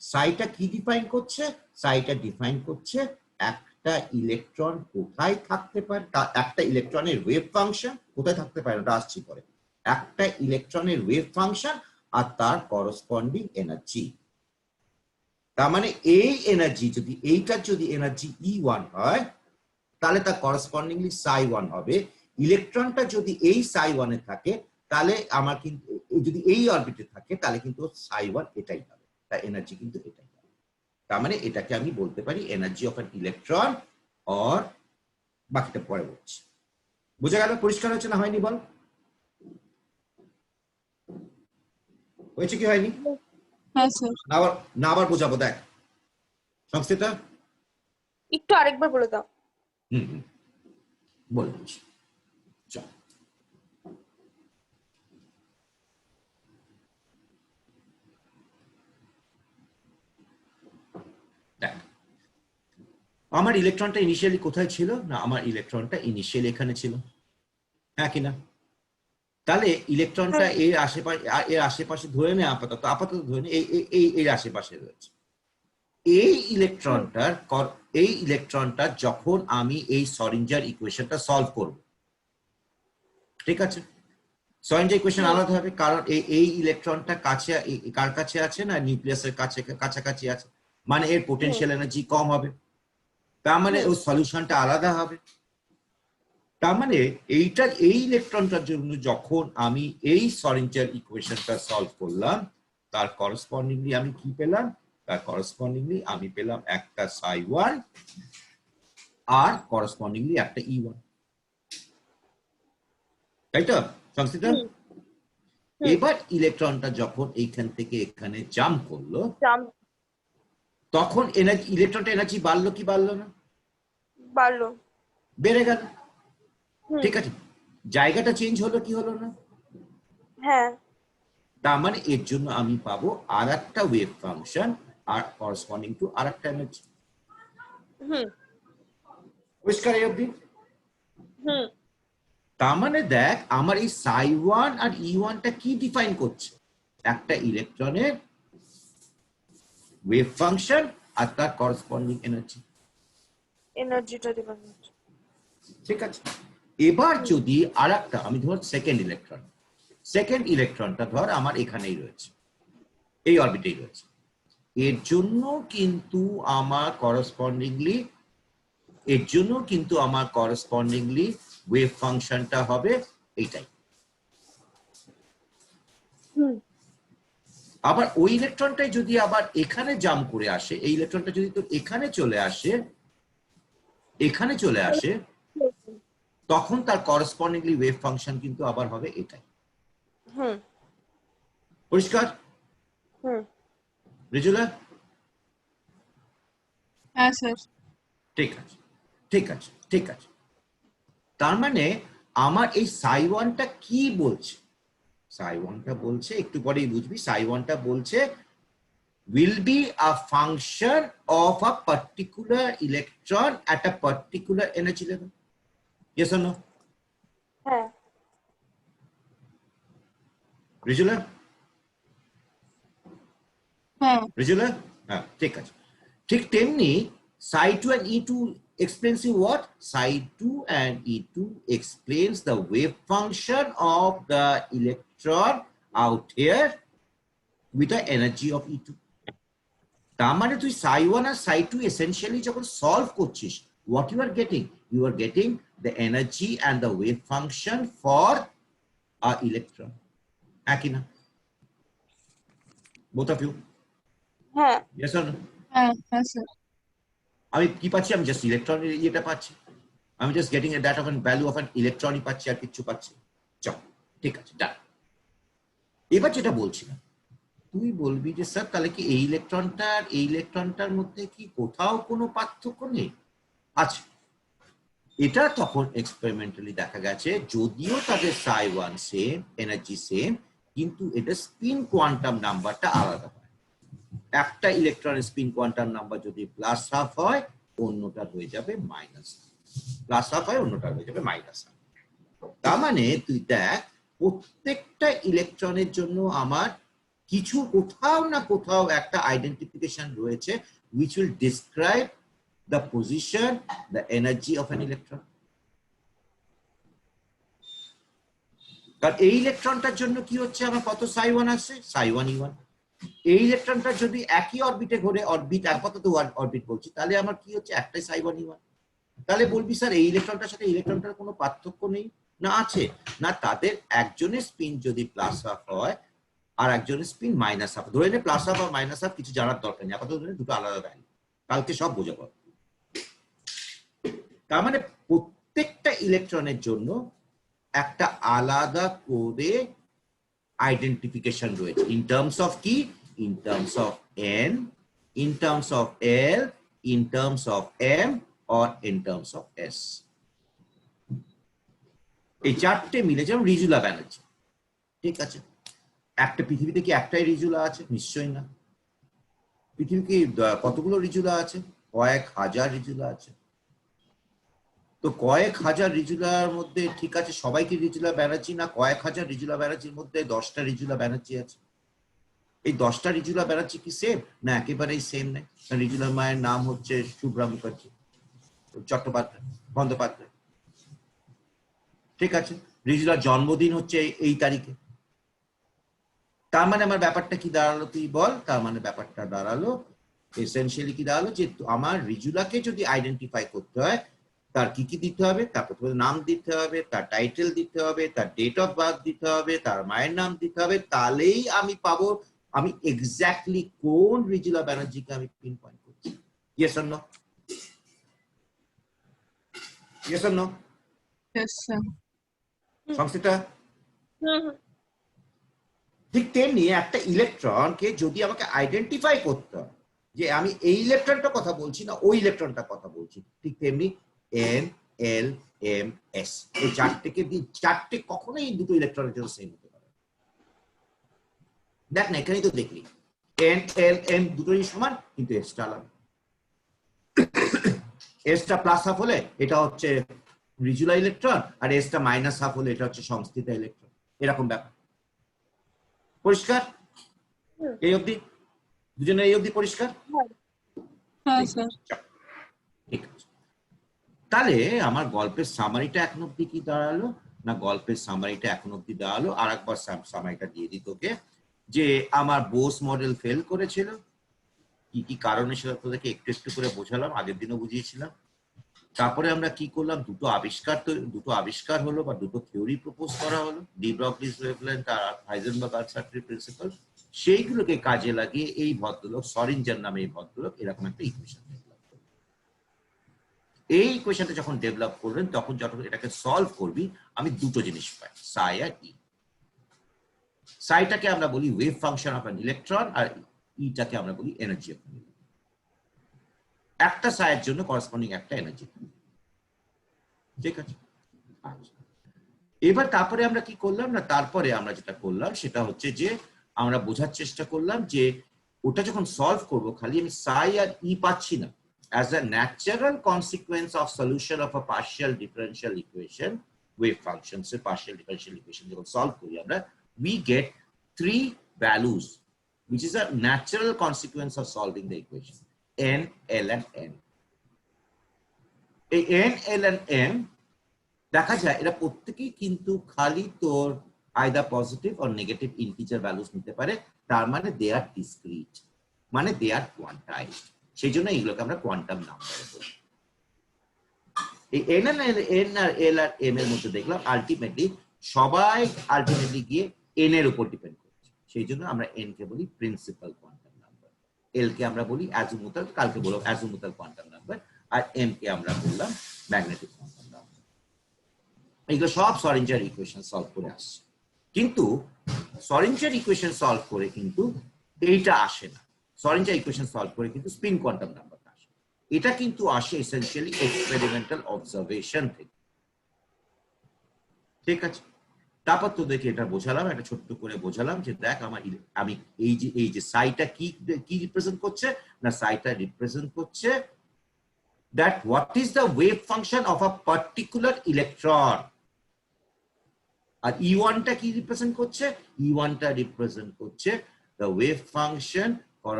সাইটা কি ডিফাইন করছে, সাইটা ডিফাইন করছে একটা ইলেকট্রন কোথায় থাকতে পারে, একটা ইলেকট্রনের ওয়েভ ফাংশন কোথায় থাকতে পারে ওটা আসছি পরে, একটা ইলেকট্রনের ওয়েভ ফাংশন আর তার করসপন্ডিং এনার্জি। তার মানে এই এনার্জি যদি এইটার যদি এনার্জি E1 হয়, তাহলে তার করসপন্ডিংলি psi1 হবে। ইলেকট্রনটা যদি এই psi1 এ থাকে, তাহলে আমার কিন্তু যদি এই অরবিটে থাকে তাহলে কিন্তু psi1 এটাই হবে, তার এনার্জি কিন্তু এটাই হবে। তার মানে এটাকে আমি বলতে পারি energy of an electron, or বাকিটা পরে বলছি। বুঝা গেল? পরিষ্কার হচ্ছে না হয়নি বল? হয়েছে কি হয়নি? হ্যাঁ স্যার। না আবার বোঝাবো, দেখ সংস্থিতা একটু আরেকবার বলে দাও। বলে দিচ্ছি, চল। দেখ আমার ইলেকট্রনটা ইনিশিয়ালি কোথায় ছিল না, আমার ইলেকট্রনটা ইনিশিয়ালি এখানে ছিল, হ্যাঁ কিনা? তাহলে ইলেকট্রনটা এর আশেপাশে ধরে নে, আপাতত ধরে নে এর আশেপাশে রয়েছে। এই ইলেকট্রনটা যখন আমি এই সরিঞ্জার ইকুয়েশনটা সলভ করব, ঠিক আছে, সরিঞ্জার ইকুয়েশন আলাদা হবে, কারণ এই ইলেকট্রনটা কাছে কার কাছে আছে না, নিউক্লিয়াসের কাছাকাছি আছে, মানে এর পোটেনশিয়াল এনার্জি কম হবে, তার মানে ওই সলিউশনটা আলাদা হবে। তার মানে এই ইলেকট্রনটার জন্য যখন আমি এই সরিঞ্জার ইকুয়েশনটা সলভ করলাম, তার করসপন্ডিংলি আমি কি পেলাম, তার করসপন্ডিংলি আমি পেলাম একটা psi1 আর করসপন্ডিংলি একটা E1, তাই তো সংস্থিতা? এবার ইলেকট্রনটা যখন এইখান থেকে এখানে জাম্প করলো, তখন ইলেকট্রনটা এনার্জি বাড়লো কি বাড়লো না? বাড়লো। বেড়ে গেল, ঠিক আছে, জায়গাটা চেঞ্জ হলো কি হলো না? হ্যাঁ। তার মানে এর জন্য আমি পাবো আর একটা ওয়েভ ফাংশন আর করসপন্ডিং টু আর একটা এনার্জি। পরিষ্কার এই অবধি? তার মানে দেখ আমার এই psi1 আর E1 টা কি ডিফাইন করছে, একটা ইলেকট্রনের ওয়েভ ফাংশন আর তার করসপন্ডিং এনার্জিটা ডিফাইন করছে, ঠিক আছে। এবার যদি আর একটা আমি ধর সেকেন্ড ইলেকট্রনটা ধর আমার এখানেই রয়েছে, এই অরবিটেই রয়েছে, এর জন্য কিন্তু আমার করসপন্ডিংলি এর জন্য কিন্তু আমার করসপন্ডিংলি ওয়েভ ফাংশনটা হবে এইটাই। আবার ওই ইলেকট্রনটাই যদি আবার এখানে জাম্প করে আসে, এই ইলেকট্রনটা যদি তো এখানে চলে আসে, তখন তার করসপন্ডিংলি ওয়েভ ফাংশন কিন্তু আবার হবে এটাই। হুম পরিষ্কার হুম রিজুলা? হ্যাঁ স্যার। ঠিক আছে, ঠিক আছে, ঠিক আছে। তার মানে আমার এই সাই ওয়ানটা কি বলছে? সাই ওয়ানটা বলছে, একটু পরেই বুঝবি, সাই ওয়ানটা বলছে will be a function of a particular electron at a particular energy level. Yes or no? হ্যাঁ রিজুলা? হ্যাঁ রিজুলা? হ্যাঁ, ঠিক আছে। ঠিক তেমনি psi2 and E2 explains you what? psi2 and E2 explains the wave function of the electron out here with the energy of E2. তার মানে তুই psi1 আর psi2 essentially যখন সলভ করছিস, what you are getting the energy and the wave function for a electron. একই না? Both of you? হ্যাঁ Yes or no? হ্যাঁ হ্যাঁ স্যার। আমি কি পাচ্ছি? আমি জাস্ট ইলেকট্রনের ইয়েটা পাচ্ছি, আমি just getting a that of an value of an ইলেকট্রনই পাচ্ছি, আর কিছু পাচ্ছি। চল, ঠিক আছে, ডান। এবার যেটা বলছিলাম, তুই বলবি যে স্যার তাহলে কি এই ইলেকট্রনটা আর এই ইলেকট্রনটার মধ্যে কি কোথাও কোনো পার্থক্য নেই? আছে। এটা তখন এক্সপেরিমেন্টালি দেখা গেছে, যদিও তাদের psi1 সেম, এনার্জি সেম, কিন্তু এটা স্পিন কোয়ান্টাম নাম্বারটা আলাদা হয়। একটা ইলেকট্রনের স্পিন কোয়ান্টাম নাম্বার যদি প্লাস হাফ হয়, অন্যটা হয়ে যাবে মাইনাস। প্লাস হাফ হয়, অন্যটা হয়ে যাবে মাইনাস হাফ। তার মানে তুই দেখ, প্রত্যেকটা ইলেকট্রনের জন্য আমার কিছু কোথাও না কোথাও একটা আইডেন্টিফিকেশন রয়েছে which will describe the position, the energy of an electron. কারণ এই ইলেকট্রনটার জন্য কি হচ্ছে, আমার কত psi1 আসছে? psi1 E1। এই ইলেকট্রনটা যদি একই অরবিটে ঘুরে, অরবিট আপাতত অরবিট বলছি, তাহলে আমার কি হচ্ছে? একটাই psi1 E1। তাহলে বলবি স্যার এই ইলেকট্রনটার সাথে ইলেকট্রনটার কোনো পার্থক্য নেই? না, আছে। না, তাদের একজনের স্পিন যদি প্লাস হাফ হয় আর একজনের স্পিন মাইনাস হাফ, ধরে নে প্লাস হাফ আর মাইনাস হাফ, কিছু জানার দরকার নেই, আপাতত ধরে দুটো আলাদা ভ্যালু, কালকে সব বোঝাবো। তার মানে প্রত্যেকটা ইলেকট্রনের জন্য একটা আলাদা করে আইডেন্টিফিকেশন রয়েছে, ইন টার্মস অফ কি? In terms of n, in terms of l, in terms of m, or in terms of s. এই চারটে মিলে যেমন রিজুলা ব্যানার্জি, ঠিক আছে? একটা পৃথিবীতে কি একটাই রিজুলা আছে? নিশ্চয়ই না। পৃথিবীতে কতগুলো রিজুলা আছে? কয়েক হাজার রিজুলা আছে। তো কয়েক হাজার রিজুলার মধ্যে, ঠিক আছে, সবাই কি রিজুলা ব্যানার্জি? না, কয়েক হাজার রিজুলা ব্যানার্জির মধ্যে 10টা রিজুলা ব্যানার্জি আছে। এই 10টা রিজুলা ব্যানার্জি কি সেম? না, একেবারেই সেম নেই। রিজুলা মায়ের নাম হচ্ছে শুভ্রা মুখার্জি, চট্টোপাধ্যায়, বন্দ্যোপাধ্যায়, ঠিক আছে? রিজুলার জন্মদিন হচ্ছে এই তারিখে। তার মানে আমার ব্যাপারটা কি দাঁড়ালো তুই বল? তার মানে ব্যাপারটা দাঁড়ালো, এসেনশিয়ালি কি দাঁড়ালো, যে আমার রিজুলাকে যদি আইডেন্টিফাই করতে হয়, তার কি কি দিতে হবে? তার প্রথমে নাম দিতে হবে, তার টাইটেল দিতে হবে, তার ডেট অফ বার্থ দিতে হবে, তার মায়ের নাম দিতে হবে, তাহলেই আমি পাবো আমি এক্স্যাক্টলি কোন রিজুলা ব্যানার্জিকে আমি পিন পয়েন্ট করছি। Yes or no? Yes or no? Yes, sir. সংস্থিতা? হুম ঠিক তেমনি একটা ইলেকট্রনকে যদি আমাকে আইডেন্টিফাই করতে হয় যে আমি এই ইলেকট্রনটার কথা বলছি না ওই ইলেকট্রনটার কথা বলছি, ঠিক তেমনি n, l, m, s, এই চারটে কখনোই এই দুটো ইলেকট্রনের জন্য সেম হতে পারে। দেখ না, এখানেই তো দেখলি n, l, m দুটোই সমান, কিন্তু s টা আলাদা। s টা প্লাস হাফ হলে এটা হচ্ছে রিজুলা ইলেকট্রন, আর s টা মাইনাস হাফ হলে এটা হচ্ছে সংস্থিতা ইলেকট্রন। এরকম ব্যাপার। পরিষ্কার? এই অবধি দুজনে এই অবধি পরিষ্কার? হ্যাঁ স্যার। ঠিক আছে, তাহলে আমার গল্পের সামারিটা এখন অব্দি কি দাঁড়ালো? না, গল্পের সামারিটা এখন অব্দি দাঁড়ালো, আর একবার সামারিটা দিয়ে দিই তোকে, যে আমার বোস মডেল ফেল করেছিল, কি কি কারণে সেটা তোদেরকে একটু একটু করে বোঝালাম, আগের দিনও বুঝিয়েছিলাম। তারপরে আমরা কি করলাম, দুটো আবিষ্কার হলো বা দুটো থিওরি প্রপোজ করা হলো, ডি ব্রগলিস ওয়েভলেন্থ আর হাইজেনবার্গ আনসার্টেনিটি প্রিন্সিপাল। সেইগুলোকে কাজে লাগিয়ে এই ভদ্রলোক, সরিঞ্জার নামে এই ভদ্রলোক এরকম একটা ইকুয়েশন ডেভেলপ করলেন। এই ইকুয়েশনটা যখন ডেভেলপ করলেন তখন যখন এটাকে সলভ করবি আমি দুটো জিনিস পাই, সাই আর ই। সাইটাকে আমরা বলি wave function of an electron, আর ইটাকে আমরা বলি এনার্জি অফ অ্যান ইলেকট্রন। একটা সাইয়ের জন্য করসপন্ডিং একটা এনার্জি। ঠিক আছে, আচ্ছা। এবার তারপরে আমরা কি করলাম না, তারপরে আমরা যেটা করলাম সেটা হচ্ছে যে আমরা বোঝার চেষ্টা করলাম যে ওটা যখন সলভ করব খালি আমি সাই আর ই পাচ্ছি না। As a natural consequence of solution of a partial differential equation, wave functions partial differential equation যখন সলভ করি আমরা, we get 3 values which is a natural consequence of solving the equation, n, l and m. এই n, l and m দেখা যায় এরা প্রত্যেকেই কিন্তু খালি তোর either positive or negative integer values নিতে পারে। তার মানে দে আর ডিসক্রিট, মানে দে আর কোয়ান্টাইজড। সেই জন্য এগুলোকে আমরা কোয়ান্টাম নাম্বার বলি। এই n আর l আর m এর মধ্যে দেখলাম আলটিমেটলি সবাই গিয়ে n এর উপর ডিপেন্ড করছে। সেই জন্য আমরা n কে বলি প্রিন্সিপাল কোয়ান্টাম নাম্বার, l কে আমরা বলি অ্যাজিমুথাল, কালকে বলবো অ্যাজিমুথাল কোয়ান্টাম নাম্বার, আর m কে আমরা বললাম ম্যাগনেটিক কোয়ান্টাম নাম্বার। এগুলো সব সরিঞ্জার ইকুয়েশন সলভ করে আসছে, কিন্তু সরিঞ্জার ইকুয়েশন সলভ করে কিন্তু এইটা আসে না। সরিঞ্জার ইকুয়েশন সলভ করে কিন্তু স্পিন কোয়ান্টাম নাম্বারটা আসে। এটা কিন্তু আসে এসেনশিয়ালি এক্সপেরিমেন্টাল অবজারভেশন থেকে। ঠিক আছে, তারপর তো দেখে এটা বোঝালাম, একটা ছোট্ট করে বোঝালাম যে দেখ আমি এই যে সাইটা কি রিপ্রেজেন্ট করছে না, সাইটা রিপ্রেজেন্ট করছে that what is the wave function of a particular electron, আর E1 টা কি রিপ্রেজেন্ট করছে, E1 টা রিপ্রেজেন্ট করছে the wave function or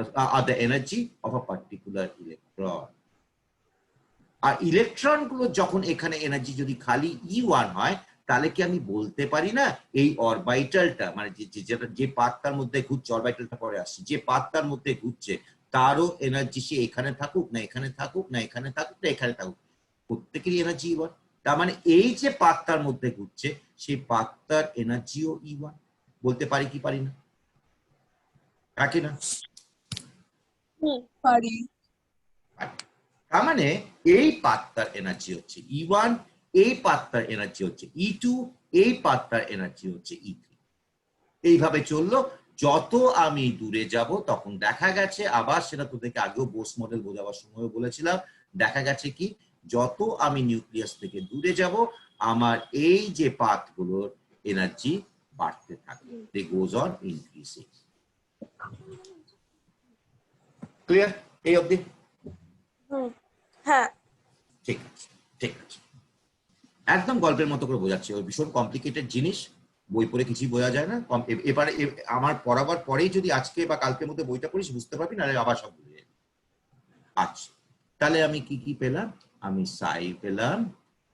the energy of a particular electron। আর ইলেকট্রন গুলো যখন এখানে এনার্জি যদি খালি E1 হয় তাহলে কি আমি বলতে পারি না এই অরবিটালটা মানে যে পাতটার মধ্যে ঘুরছে, অরবিটালটা পরে আসছে, যে পাতটার মধ্যে ঘুরছে তারও এনার্জি সে এখানে থাকুক না এখানে থাকুক না এখানে থাকুক না এখানে থাকুক, প্রত্যেকেরই এনার্জি E1। তার মানে এই যে পাতটার মধ্যে ঘুরছে সেই পাতটার এনার্জিও E1 বলতে পারি কি পারি না, রাখি না? পারি। তার মানে এই পাতটার এনার্জি হচ্ছে E1, এই পাতটার এনার্জি হচ্ছে E2, এই পাতটার এনার্জি হচ্ছে E3। এইভাবে চললো। যত আমি দূরে যাব তখন দেখা গেছে, আবার সেটা তোদেরকে আগেও বোস মডেল বোঝাবার সময় বলেছিলাম, দেখা গেছে কি যত আমি নিউক্লিয়াস থেকে দূরে যাব আমার এই যে পাতগুলোর এনার্জি বাড়তে থাকে, দে গোজ অন ইনক্রিজিং। ক্লিয়ার এই অবধি? হ্যাঁ, ঠিক আছে, ঠিক আছে, একদম গল্পের মতো করে বোঝাচ্ছি। ওই ভীষণ কমপ্লিকেটেড জিনিস, বই পড়ে কিছুই বোঝা যায় না। এবারে আমার পড়াবার পরেই যদি আজকে বা কালকের মধ্যে বইটা পড়িস বুঝতে পারবি, না আবার সব ভুলে যাবি। আচ্ছা, তাহলে আমি কি পেলাম? আমি সাই পেলাম,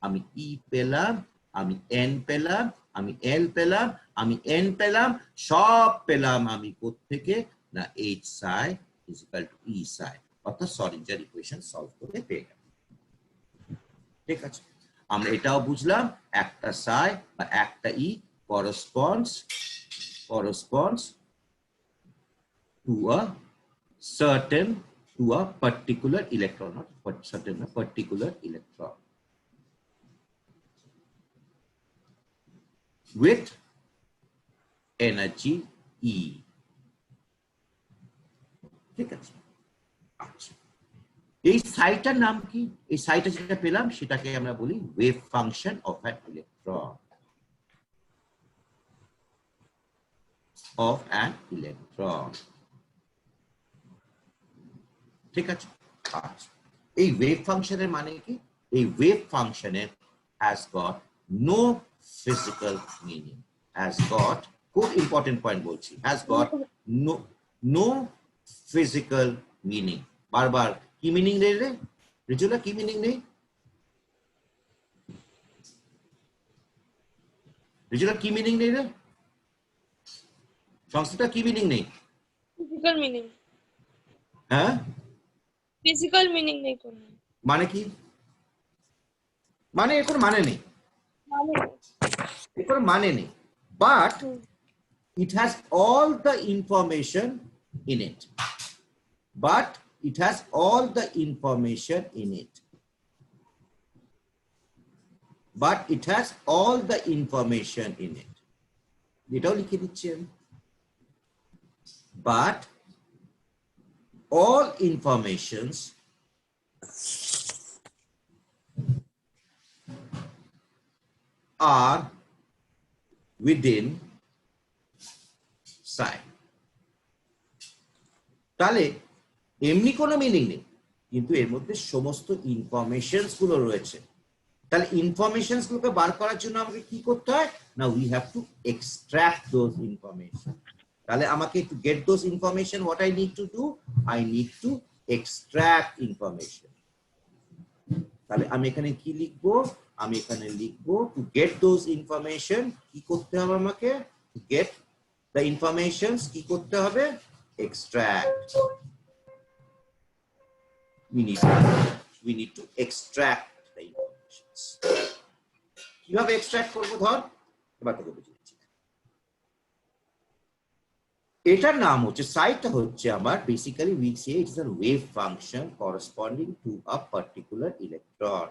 আমি ই পেলাম, আমি এন পেলাম, আমি এল পেলাম, আমি এন পেলাম, সব পেলাম আমি কোত্থেকে না H Sai is equal two ই সাই, অর্থাৎ সরিঞ্জার ইকুয়েশন সলভ করে পেয়ে গেলাম। ঠিক আছে, আমরা এটাও বুঝলাম একটা সাই বা একটা ই corresponds to a particular electron, not certain, a particular electron with energy E। ঠিক আছে, আচ্ছা, এই সাইটার নাম কি? এই সাইটা যেটা পেলাম সেটাকে আমরা বলি wave function of an electron, of an electron। ঠিক আছে, আচ্ছা, এই ওয়েভ ফাংশনের মানে কি? এই ওয়েভ ফাংশনের has got no physical meaning, has got, খুব ইম্পর্টেন্ট পয়েন্ট বলছি, has got no physical meaning। বারবার কি মিনিং নেই রে রিজুলা, কি মিনিং নেই রিজুলা, কি মিনিং নেই রে? সংস্কৃতটা কি মিনিং নেই? Physical meaning. হ্যাঁ, ফিজিক্যাল মিনিং নেই কোনো। মানে কি? মানে এর কোনো মানে নেই, মানে এর কোনো মানে নেই, but hmm. it has all the information in it, but it has all the information in it, but it has all the information in it. এটাও লিখে দিচ্ছি আমি, but all informations are within psi. তাহলে এমনি কোনো মিনিং নেই, কিন্তু এর মধ্যে সমস্ত ইনফরমেশনস গুলো রয়েছে। তাহলে ইনফরমেশনস গুলোকে বার করার জন্য আমাকে কি করতে হয় না, we have to extract those information. তাহলে আমাকে to get those information what I need to do, I need to extract information. তাহলে আমি এখানে কি লিখবো, আমি এখানে লিখবো টু গেট দোজ ইনফরমেশন কি করতে হবে আমাকে, টু গেট দ্য ইনফরমেশনস কি করতে হবে, extract. we need to extract the informations. কিভাবে এক্সট্রাক্ট করব, ধর এবার তোকে বুঝিয়ে দিচ্ছি। এটার নাম হচ্ছে, সাইটটা হচ্ছে আমার basically we say it is a wave function corresponding to a particular electron,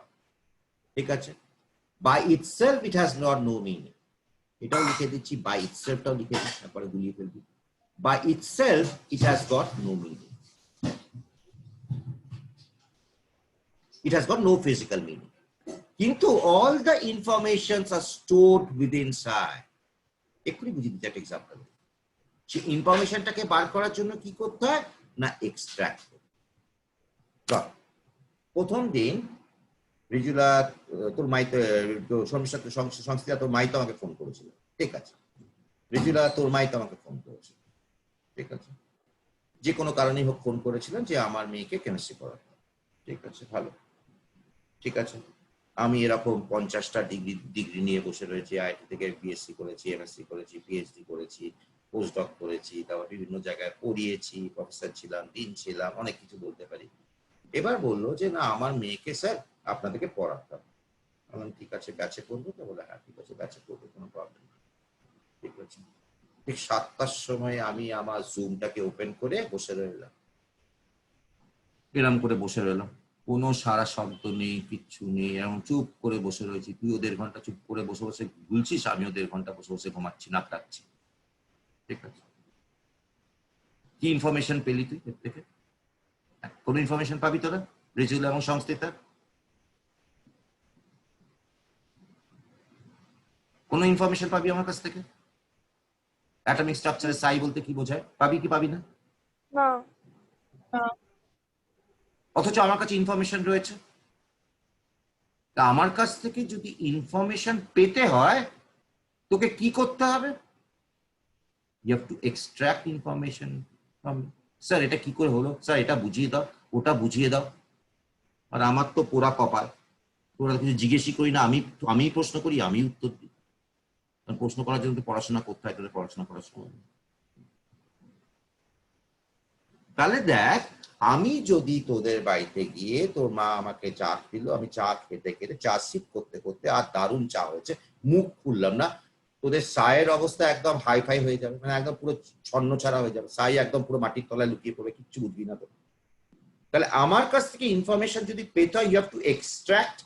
ঠিক আছে। by itself it has not no meaning, এটাও লিখে দিচ্ছি, by itself টাও লিখে দিচ্ছি, তারপরে গুলিয়ে ফেলবি। by itself it has got no meaning, it has got no physical meaning, কিন্তু all the informations are stored within psi. এক্ষুনি বুঝিয়ে দিচ্ছি একটা এক্সাম্পল। সেই ইনফরমেশনটাকে বার করার জন্য কি করতে হয় না, এক্সট্রাক্ট করতে। প্রথম দিন রিজুলা তোর মাইতে সংস্থা তোর মাইতো আমাকে ফোন করেছিল, ঠিক আছে। রিজুলা তোর মাইতো আমাকে ফোন করেছিল, ঠিক আছে। যে কোনো কারণেই হোক ফোন করেছিলেন যে আমার মেয়েকে কেমিস্ট্রি পড়াতে, ঠিক আছে, ভালো, ঠিক আছে। আমি এরকম 50টা ডিগ্রি নিয়ে বসে রয়েছি, আইআইটি থেকে বিএসসি করেছি, এমএসসি করেছি, পিএইচডি করেছি, পোস্টডক করেছি, তারপর বিভিন্ন জায়গায় পড়িয়েছি, প্রফেসর ছিলাম, ডিন ছিলাম, অনেক কিছু বলতে পারি। এবার বললো যে না আমার মেয়েকে স্যার আপনাদেরকে পড়াতাম। বললাম ঠিক আছে, ব্যাচে করবো তো? বলে হ্যাঁ ঠিক আছে, ব্যাচে করবো, কোনো প্রবলেম নেই, ঠিক আছে। ঠিক 7টার সময় আমি আমার জুমটাকে ওপেন করে বসে রইলাম, এরম করে বসে রইলাম, কোনো সারা শব্দ নেই, কিচ্ছু নেই, এরকম চুপ করে বসে রয়েছি। তুইও 1.5 ঘন্টা চুপ করে বসে বসে ঘুলছিস, আমিও 1.5 ঘন্টা বসে বসে ঘুমাচ্ছি, নাক ডাকছি, ঠিক আছে। কি ইনফরমেশন পেলি তুই এর থেকে? কোনো ইনফরমেশন পাবি তোরা রিজুলা এবং সংস্থিতা? কোনো ইনফরমেশন পাবি আমার কাছ থেকে? অ্যাটমিক স্ট্রাকচারে সাই বলতে কি বোঝায়, পাবি কি পাবি না? না অথচ আমার কাছে ইনফরমেশন রয়েছে। তা আমার কাছ থেকে যদি ইনফরমেশন পেতে হয় তোকে কি করতে হবে? You have to extract information from. Sir এটা কি করে হলো, স্যার এটা বুঝিয়ে দাও, ওটা বুঝিয়ে দাও। আর আমার তো পোড়া কপাল, তোরা কিছু জিজ্ঞেসই করি না, আমি প্রশ্ন করি, আমি উত্তর দিই। কারণ প্রশ্ন করার জন্য পড়াশোনা করতে হয়, তোদের পড়াশোনা করার সময়। তাহলে দেখ, আমি যদি তোদের বাড়িতে গিয়ে তোর মা আমাকে চা দিল, আমি চা খেতে খেতে চা সিপ করতে করতে, আর দারুণ চা হয়েছে, মুখ খুললাম না, তোদের সায়ের অবস্থা একদম হাই ফাই হয়ে যাবে, মানে একদম পুরো ছন্ন ছাড়া হয়ে যাবে, সাই একদম পুরো মাটির তলায় লুকিয়ে পড়বে, কিচ্ছু বুঝবি না তো। তাহলে আমার কাছ থেকে ইনফরমেশন যদি পেতে হয়, you have to extract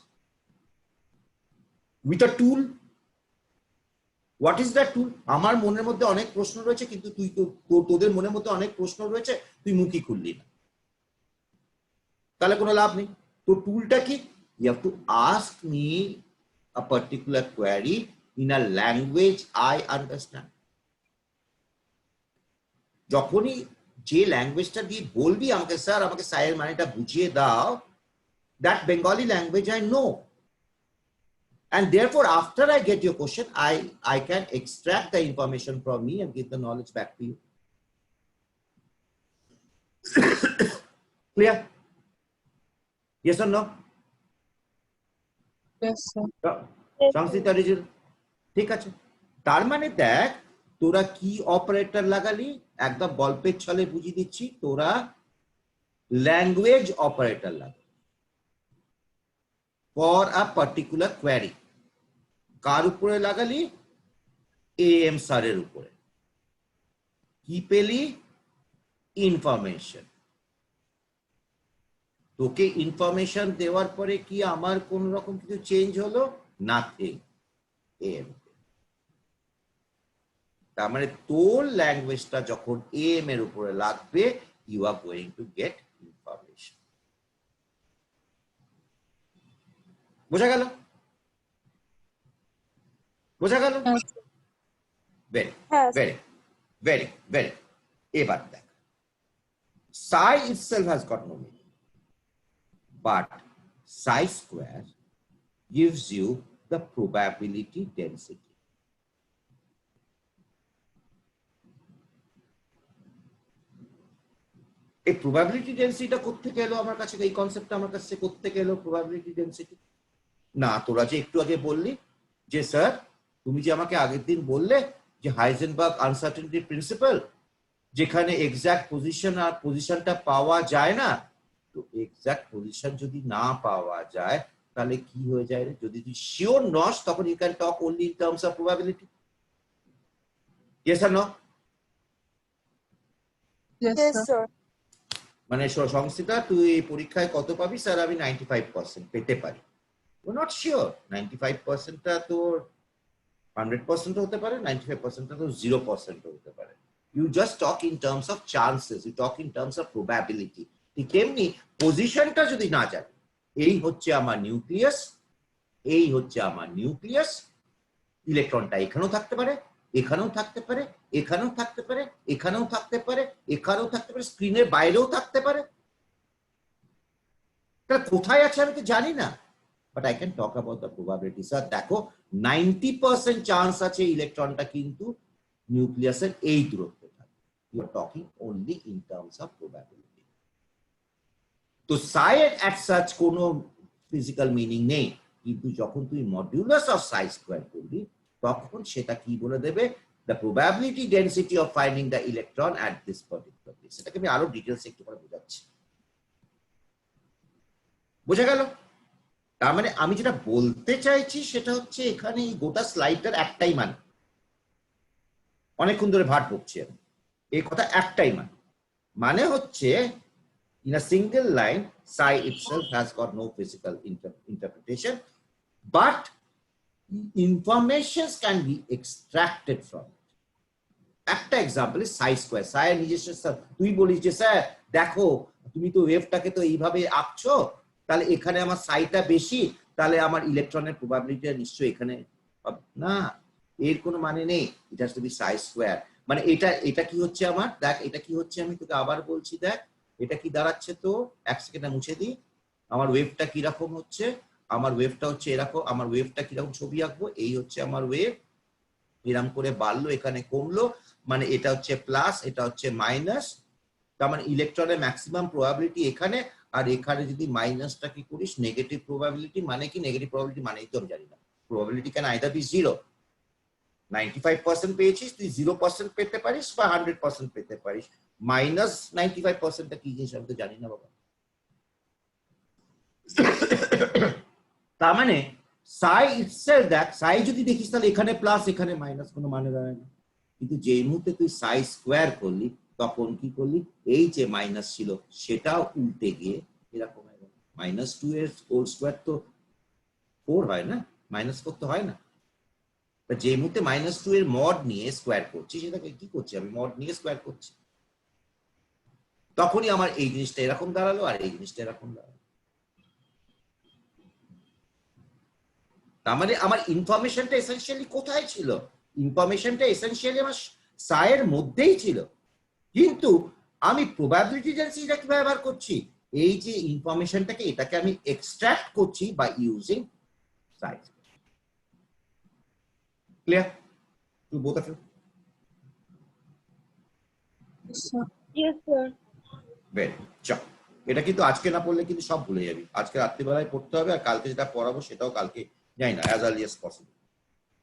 with a tool. What is that tool? আমার মনের মধ্যে অনেক প্রশ্ন রয়েছে, কিন্তু তোদের মনের মধ্যে অনেক প্রশ্ন রয়েছে, তুই মুখই খুললি না, তাহলে কোনো লাভ নেই। তো টুলটা কি? You have to ask me a particular query in a language I understand. যখনই যে ল্যাঙ্গুয়েজটা দিয়ে বলবি আমাকে, স্যার আমাকে সাইয়ের মানেটা বুঝিয়ে দাও, that Bengali language I know, and therefore after I get your question, I can extract the information from me and give the knowledge back to you. Clear? Yes or no? Yes, sir. Sansthita Rijul, ঠিক আছে। তার মানে দেখ, তোরা কি অপারেটর লাগালি, একদম গল্পের ছলে বুঝিয়ে দিচ্ছি, তোরা ল্যাঙ্গুয়েজ অপারেটর লাগালি। For a particular query. কার উপরে লাগালি? AM স্যারের উপরে। কি পেলি? ইনফরমেশন। তোকে ইনফরমেশন দেওয়ার পরে কি আমার কোন রকম কিছু চেঞ্জ হলো? নাথিং। AM। তার মানে তোর ল্যাঙ্গুয়েজটা যখন AM এর উপরে লাগবে, you are going to get information. বোঝা গেল? বোঝা গেল? ভেরি হ্যাঁ ভেরি ভেরি ভেরি। এবার দেখ, psi itself has got no meaning, but psi square gives you the probability density. এই probability density কোত্থেকে এলো আমার কাছে? এই কনসেপ্টটা আমার কাছে কোত্থেকে এলো? probability density না, তোরা যে একটু আগে বললি যে স্যার তুমি যে আমাকে আগের দিন বললে যে হাইজেনবার্গ আনসার্টেনিটি প্রিন্সিপাল, যেখানে এক্সাক্ট পজিশন আর পজিশনটা পাওয়া যায় না, তো এক্সাক্ট পজিশন যদি না পাওয়া যায় তাহলে কি হয়ে যায়? যদি তুই শিওর নস তখন you can talk only in terms of probability. Yes আর no? Yes, Yes, sir. sir. মানে সংস্থিতা তুই এই পরীক্ষায় কত পাবি? স্যার আমি 95% পেতে পারি। ও নট শিওর। 95%টা তোর 100% হতে পারে, 95%টা তো 0% হতে পারে। You just talk in terms of chances, you talk in terms of probability. ঠিক এমনি পজিশনটা যদি না জানি, এই হচ্ছে আমার নিউক্লিয়াস, এই হচ্ছে আমার নিউক্লিয়াস, ইলেকট্রনটা এখানেও থাকতে পারে, এখানেও থাকতে পারে, এখানেও থাকতে পারে, এখানেও থাকতে পারে, এখানেও থাকতে পারে, স্ক্রিনের বাইরেও থাকতে পারে। তাহলে কোথায় আছে আমি তো জানি না, but I can talk about the probability. Sir দেখো 90% চান্স আছে ইলেকট্রনটা কিন্তু নিউক্লিয়াসের এই দূরত্বে থাকে। You are talking only in terms of probability. তো psi এর অ্যাট সাচ কোনো ফিজিক্যাল মিনিং নেই, কিন্তু যখন তুই মডুলাস অফ psi স্কয়ার করবি তখন সেটা কি বলে দেবে? The probability density of finding the electron at this particular place. সেটাকে আমি আরো ডিটেলস একটু পরে বোঝাচ্ছি। বোঝা গেল? তার মানে আমি যেটা বলতে চাইছি সেটা হচ্ছে এখানে এই গোটা স্লাইডটার একটাই মানে, অনেকক্ষণ ধরে ভাট বকছি আমি, এই কথা একটাই মানে হচ্ছে in a single line psi itself has got no physical interpretation, but informations can be extracted from it. একটা example is psi square. psi এর নিজস্ব, তুই বলিস যে স্যার দেখো তুমি তো ওয়েভটাকে তো এইভাবে আঁকছো, তাহলে এখানে আমার সাইটা বেশি, তাহলে আমার ইলেকট্রনের প্রবাবিলিটিটা নিশ্চয়ই এখানে না, এর কোনো মানে নেই। It has to B Sai square. মানে এটা কি হচ্ছে আমার? দেখ এটা কি হচ্ছে, আমি তোকে আবার বলছি, দেখ এটা কি দাঁড়াচ্ছে, তো এক সেকেন্ডে মুছে দিই। আমার ওয়েভটা কিরকম হচ্ছে? আমার ওয়েভটা হচ্ছে এরকম। আমার ওয়েভটা কিরকম ছবি আঁকবো? এই হচ্ছে আমার ওয়েভ, এরকম করে বাড়লো, এখানে কমলো, মানে এটা হচ্ছে প্লাস, এটা হচ্ছে মাইনাস। তার মানে ইলেকট্রনের ম্যাক্সিমাম প্রবাবিলিটি এখানে, আর এখানে যদি মাইনাসটা কি করিস নেগেটিভ প্রবাবিলিটি। মানে কি নেগেটিভ প্রবাবিলিটি? মানেই তো আমি জানি না। প্রবাবিলিটি ক্যান আইদার বি 0, 95% পেয়েছিস, তুই 0% পেতে পারিস বা 100% পেতে পারিস। মাইনাস 95%টা কি জিনিস আমি তো জানি না বাবা। তার মানে সাই ইটসেলফ, দেখ সাই যদি দেখিস তাহলে এখানে প্লাস এখানে মাইনাস, কোনো মানে দাঁড়ায় না। কিন্তু যেই মুহূর্তে তুই সাই স্কোয়ার করলি তখন কি করলি? এই যে মাইনাস ছিল সেটাও উল্টে গিয়ে এরকম -2 এর হোল স্কোয়ার তো 4 হয় না, -4 তো হয় না। যে মুহূর্তে -2 এর মড নিয়ে স্কোয়ার করছি, সেটাকে কি করছি আমি? মড নিয়ে স্কোয়ার করছি। তখনই আমার এই জিনিসটা এরকম দাঁড়ালো আর এই জিনিসটা এরকম দাঁড়ালো। তার মানে আমার ইনফরমেশনটা এসেনশিয়ালি কোথায় ছিল? ইনফরমেশনটা এসেনশিয়ালি আমার সায়ের মধ্যেই ছিল, কিন্তু আমি প্রবাবিলিটি ডেনসিটিটা কিভাবে ব্যবহার করছি? এই যে ইনফরমেশনটাকে, এটাকে আমি এক্সট্রাক্ট করছি by using psi. Clear to both of you? Yes, sir. Yes, sir. বেশ, চল এটা কিন্তু আজকে না পড়লে কিন্তু সব ভুলে যাবি। আজকে রাত্রিবেলায় পড়তে হবে, আর কালকে যেটা পড়াবো সেটাও কালকে, জানি না, অ্যাজ আর্লি অ্যাজ পসিবল।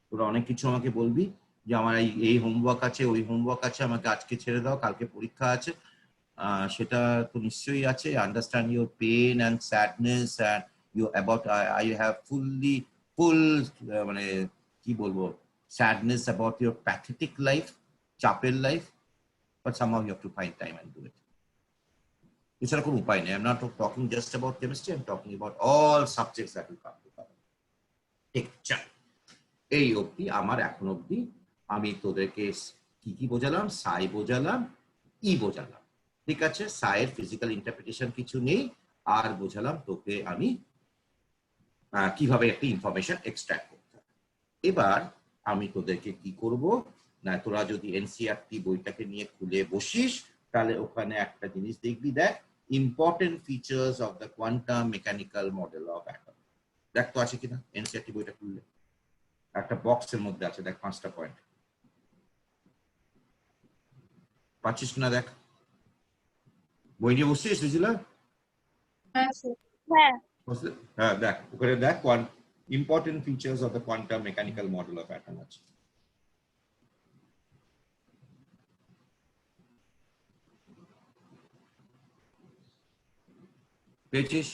তোরা অনেক কিছু আমাকে বলবি যে আমার এই হোমওয়ার্ক আছে, ওই হোমওয়ার্ক আছে, আমাকে আজকে ছেড়ে দাও, কালকে পরীক্ষা আছে। সেটা তো নিশ্চয়ই আছে। Understand your pain and sadness and you about I have full মানে কি বলবো sadness about your pathetic life, চাপের life, but somehow you have to find time and do it. এছাড়া কোনো উপায় নেই. I'm not talking just about chemistry, I'm talking about all subjects that will come to cover. ঠিক চল, এই অবধি আমার এখন অবধি আমি তোদেরকে কি কি বোঝালাম, সাই বোঝালাম, ই বোঝালাম, ঠিক আছে? সাইয়ের ফিজিক্যাল ইন্টারপ্রিটেশন কিছু নেই, আর বোঝালাম তোকে আমি কিভাবে একটা ইনফরমেশন এক্সট্রাক্ট করতে হবে। এবার আমি তোদেরকে কি করব না, তোরা যদি এনসিইআরটি বইটাকে নিয়ে খুলে বসিস, তাহলে ওখানে একটা জিনিস দেখবি, দেখ important features of the quantum mechanical model of atom. দেখ তো আছে কিনা এনসিইআরটি বইটা খুললে, একটা বক্সের মধ্যে আছে, দেখ 5টা পয়েন্ট পাচ্ছিস কিনা দেখ। বই নিয়ে বসছিস রিজিলা? হ্যাঁ স্যার। হ্যাঁ হ্যাঁ দেখ ওখানে দেখ important features of the quantum mechanical model of atom আছে। পেয়েছিস?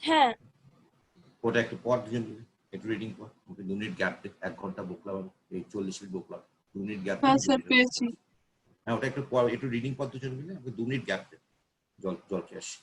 হ্যাঁ ওটা একটু পর দুজন মিলে একটু রিডিং কর, ওকে 2 মিনিট গ্যাপ দে, 1 ঘন্টা বকলাম, এই 40 মিনিট বকলাম, 2 মিনিট গ্যাপ। হ্যাঁ স্যার পেয়েছি। হ্যাঁ ওটা একটু পর, একটু রিডিং পর দুজন মিলে, ওকে 2 মিনিট গ্যাপ দে, জল জল খেয়ে আসি।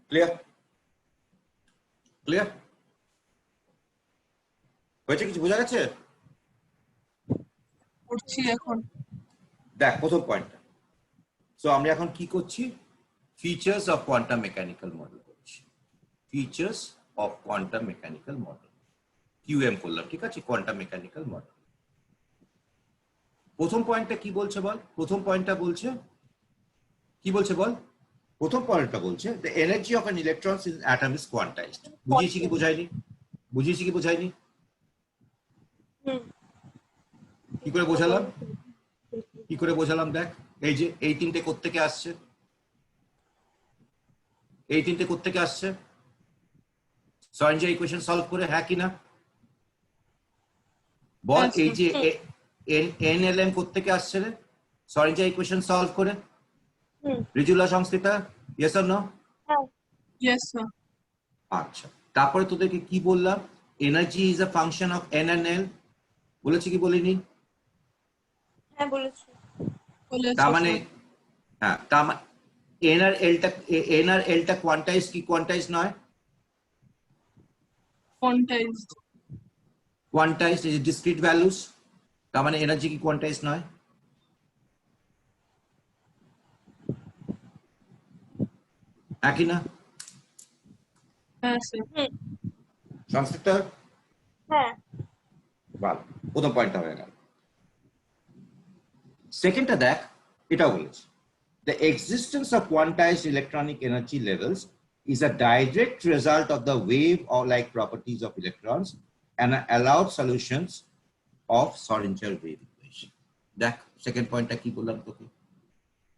ক্লিয়ার? ক্লিয়ার হয়েছে? কিছু বোঝা গেছে? করছি এখন। দেখ প্রথম পয়েন্টটা। সো আমরা এখন কি করছি? Features of quantum mechanical model করছি। Features of quantum mechanical model, QM করলাম, ঠিক আছে? Quantum mechanical model. প্রথম পয়েন্টটা কি বলছে বল? প্রথম পয়েন্টটা বলছে কি বলছে বল? প্রথম পয়েন্টটা বলছে the energy of an electron in an atom is quantized. বুঝিয়েছি কি বোঝাইনি? বুঝিয়েছি কি বোঝাইনি? কি করে বোঝালাম? কি করে বোঝালাম? দেখ এই যে এই তিনটে কোত্থেকে আসছে? এই তিনটে কোত্থেকে আসছে? সঞ্জয় ইকুয়েশন সলভ করে, হ্যাঁ কি না বল? এই যে NLM কোত্থেকে আসছে রে? সঞ্জয় ইকুয়েশন সলভ করে। Rijula Sansthita, yes or no? Yes, sir. আচ্ছা, তারপরে তোদেরকে কি বললাম? Energy is a function of n and l. বলেছি কি বলিনি? হ্যাঁ বলেছি। তার মানে হ্যাঁ, তার মানে এন আর এলটা কোয়ান্টাইজ কি কোয়ান্টাইজ নয়? Quantized. Quantise is discrete values. তার মানে এনার্জি কি কোয়ান্টাইজ নয়? একই না? হ্যাঁ স্যার। সংস্থিত? হ্যাঁ। ভালো, প্রথম পয়েন্টটা হয়ে গেল। সেকেন্ডটা দেখ, এটাও বলেছে the existence of quantized electronic energy levels is a direct result of the wave or like properties of electrons and allowed solutions of Schrödinger wave equation. দেখ সেকেন্ড পয়েন্টটা কি বললাম তোকে?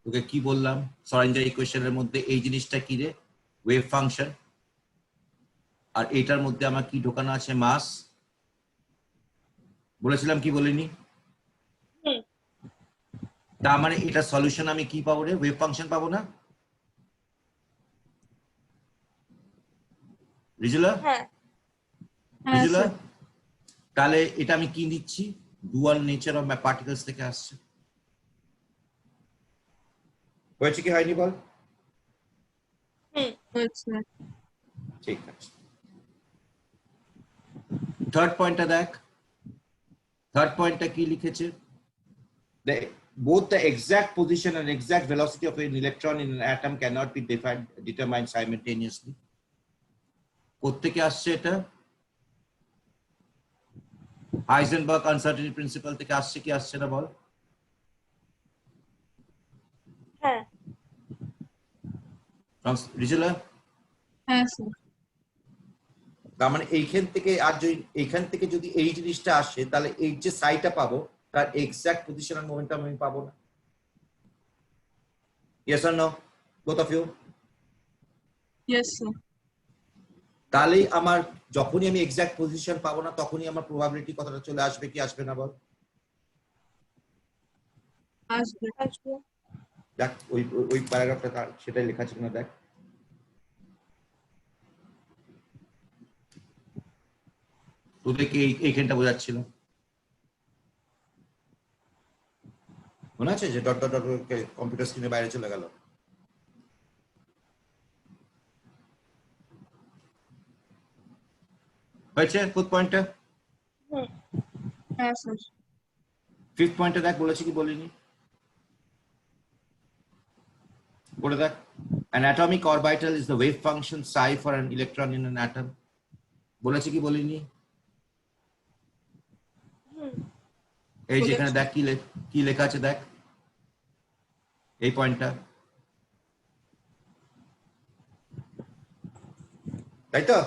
তোকে কি বললাম? Schrödinger ইকুয়েশনের মধ্যে এই জিনিসটা কি রে? Wave function. আর এটার মধ্যে আমার কি ঢোকানো আছে? মাস। বলেছিলাম কি বলিনি? তার মানে এটা সলিউশন আমি কি পাবো রে? ওয়েভ ফাংশন পাবো না? রিজুলা? হ্যাঁ। রিজুলা, তাহলে এটা আমি কি দিচ্ছি? ডুয়াল নেচার অফ পার্টিকেলস থেকে আসছে। হয়েছে কি হয়নি বল? ঠিক আছে। থার্ড পয়েন্টটা দেখ। থার্ড পয়েন্টটা কি লিখেছে? Both the exact position and exact velocity of an electron in an atom cannot be determined simultaneously. কোত্থেকে আসছে এটা? হাইজেনবার্গ আনসার্টেনিটি প্রিন্সিপাল থেকে আসছে কি আসছে না বল? হ্যাঁ। রিজুলা? হ্যাঁ স্যার। তার মানে এইখান থেকে যদি এই জিনিসটা আসে, তাহলে এই যে সাইটা পাবো তার এক্সাক্ট পজিশন আর মোমেন্টাম আমি পাবো না। Yes or no both of you? Yes, sir. তাহলে আমার যখনই আমি এক্সাক্ট পজিশন পাবো না, তখনই আমার প্রবাবিলিটি কতটা চলে আসবে কি আসবে না বল? আসবে। দেখ ওই প্যারাগ্রাফটা সেটাই লেখা ছিল না, দেখ। তোদেরকে এইখানটা বোঝাচ্ছিল, মনে আছে যে ডট ডট ডট কম্পিউটার স্ক্রিনের বাইরে চলে গেল? হয়েছে ফোর্থ পয়েন্টটা? হ্যাঁ স্যার। ফিফথ পয়েন্টটা দেখ, বলেছি কি বলিনি? বলে দেখ। An atomic orbital is the wave function psi for an electron in an atom. বলেছি কি বলিনি? এই যেখানে দেখ কি লেখা আছে, দেখ এই পয়েন্টটা, তাই তো?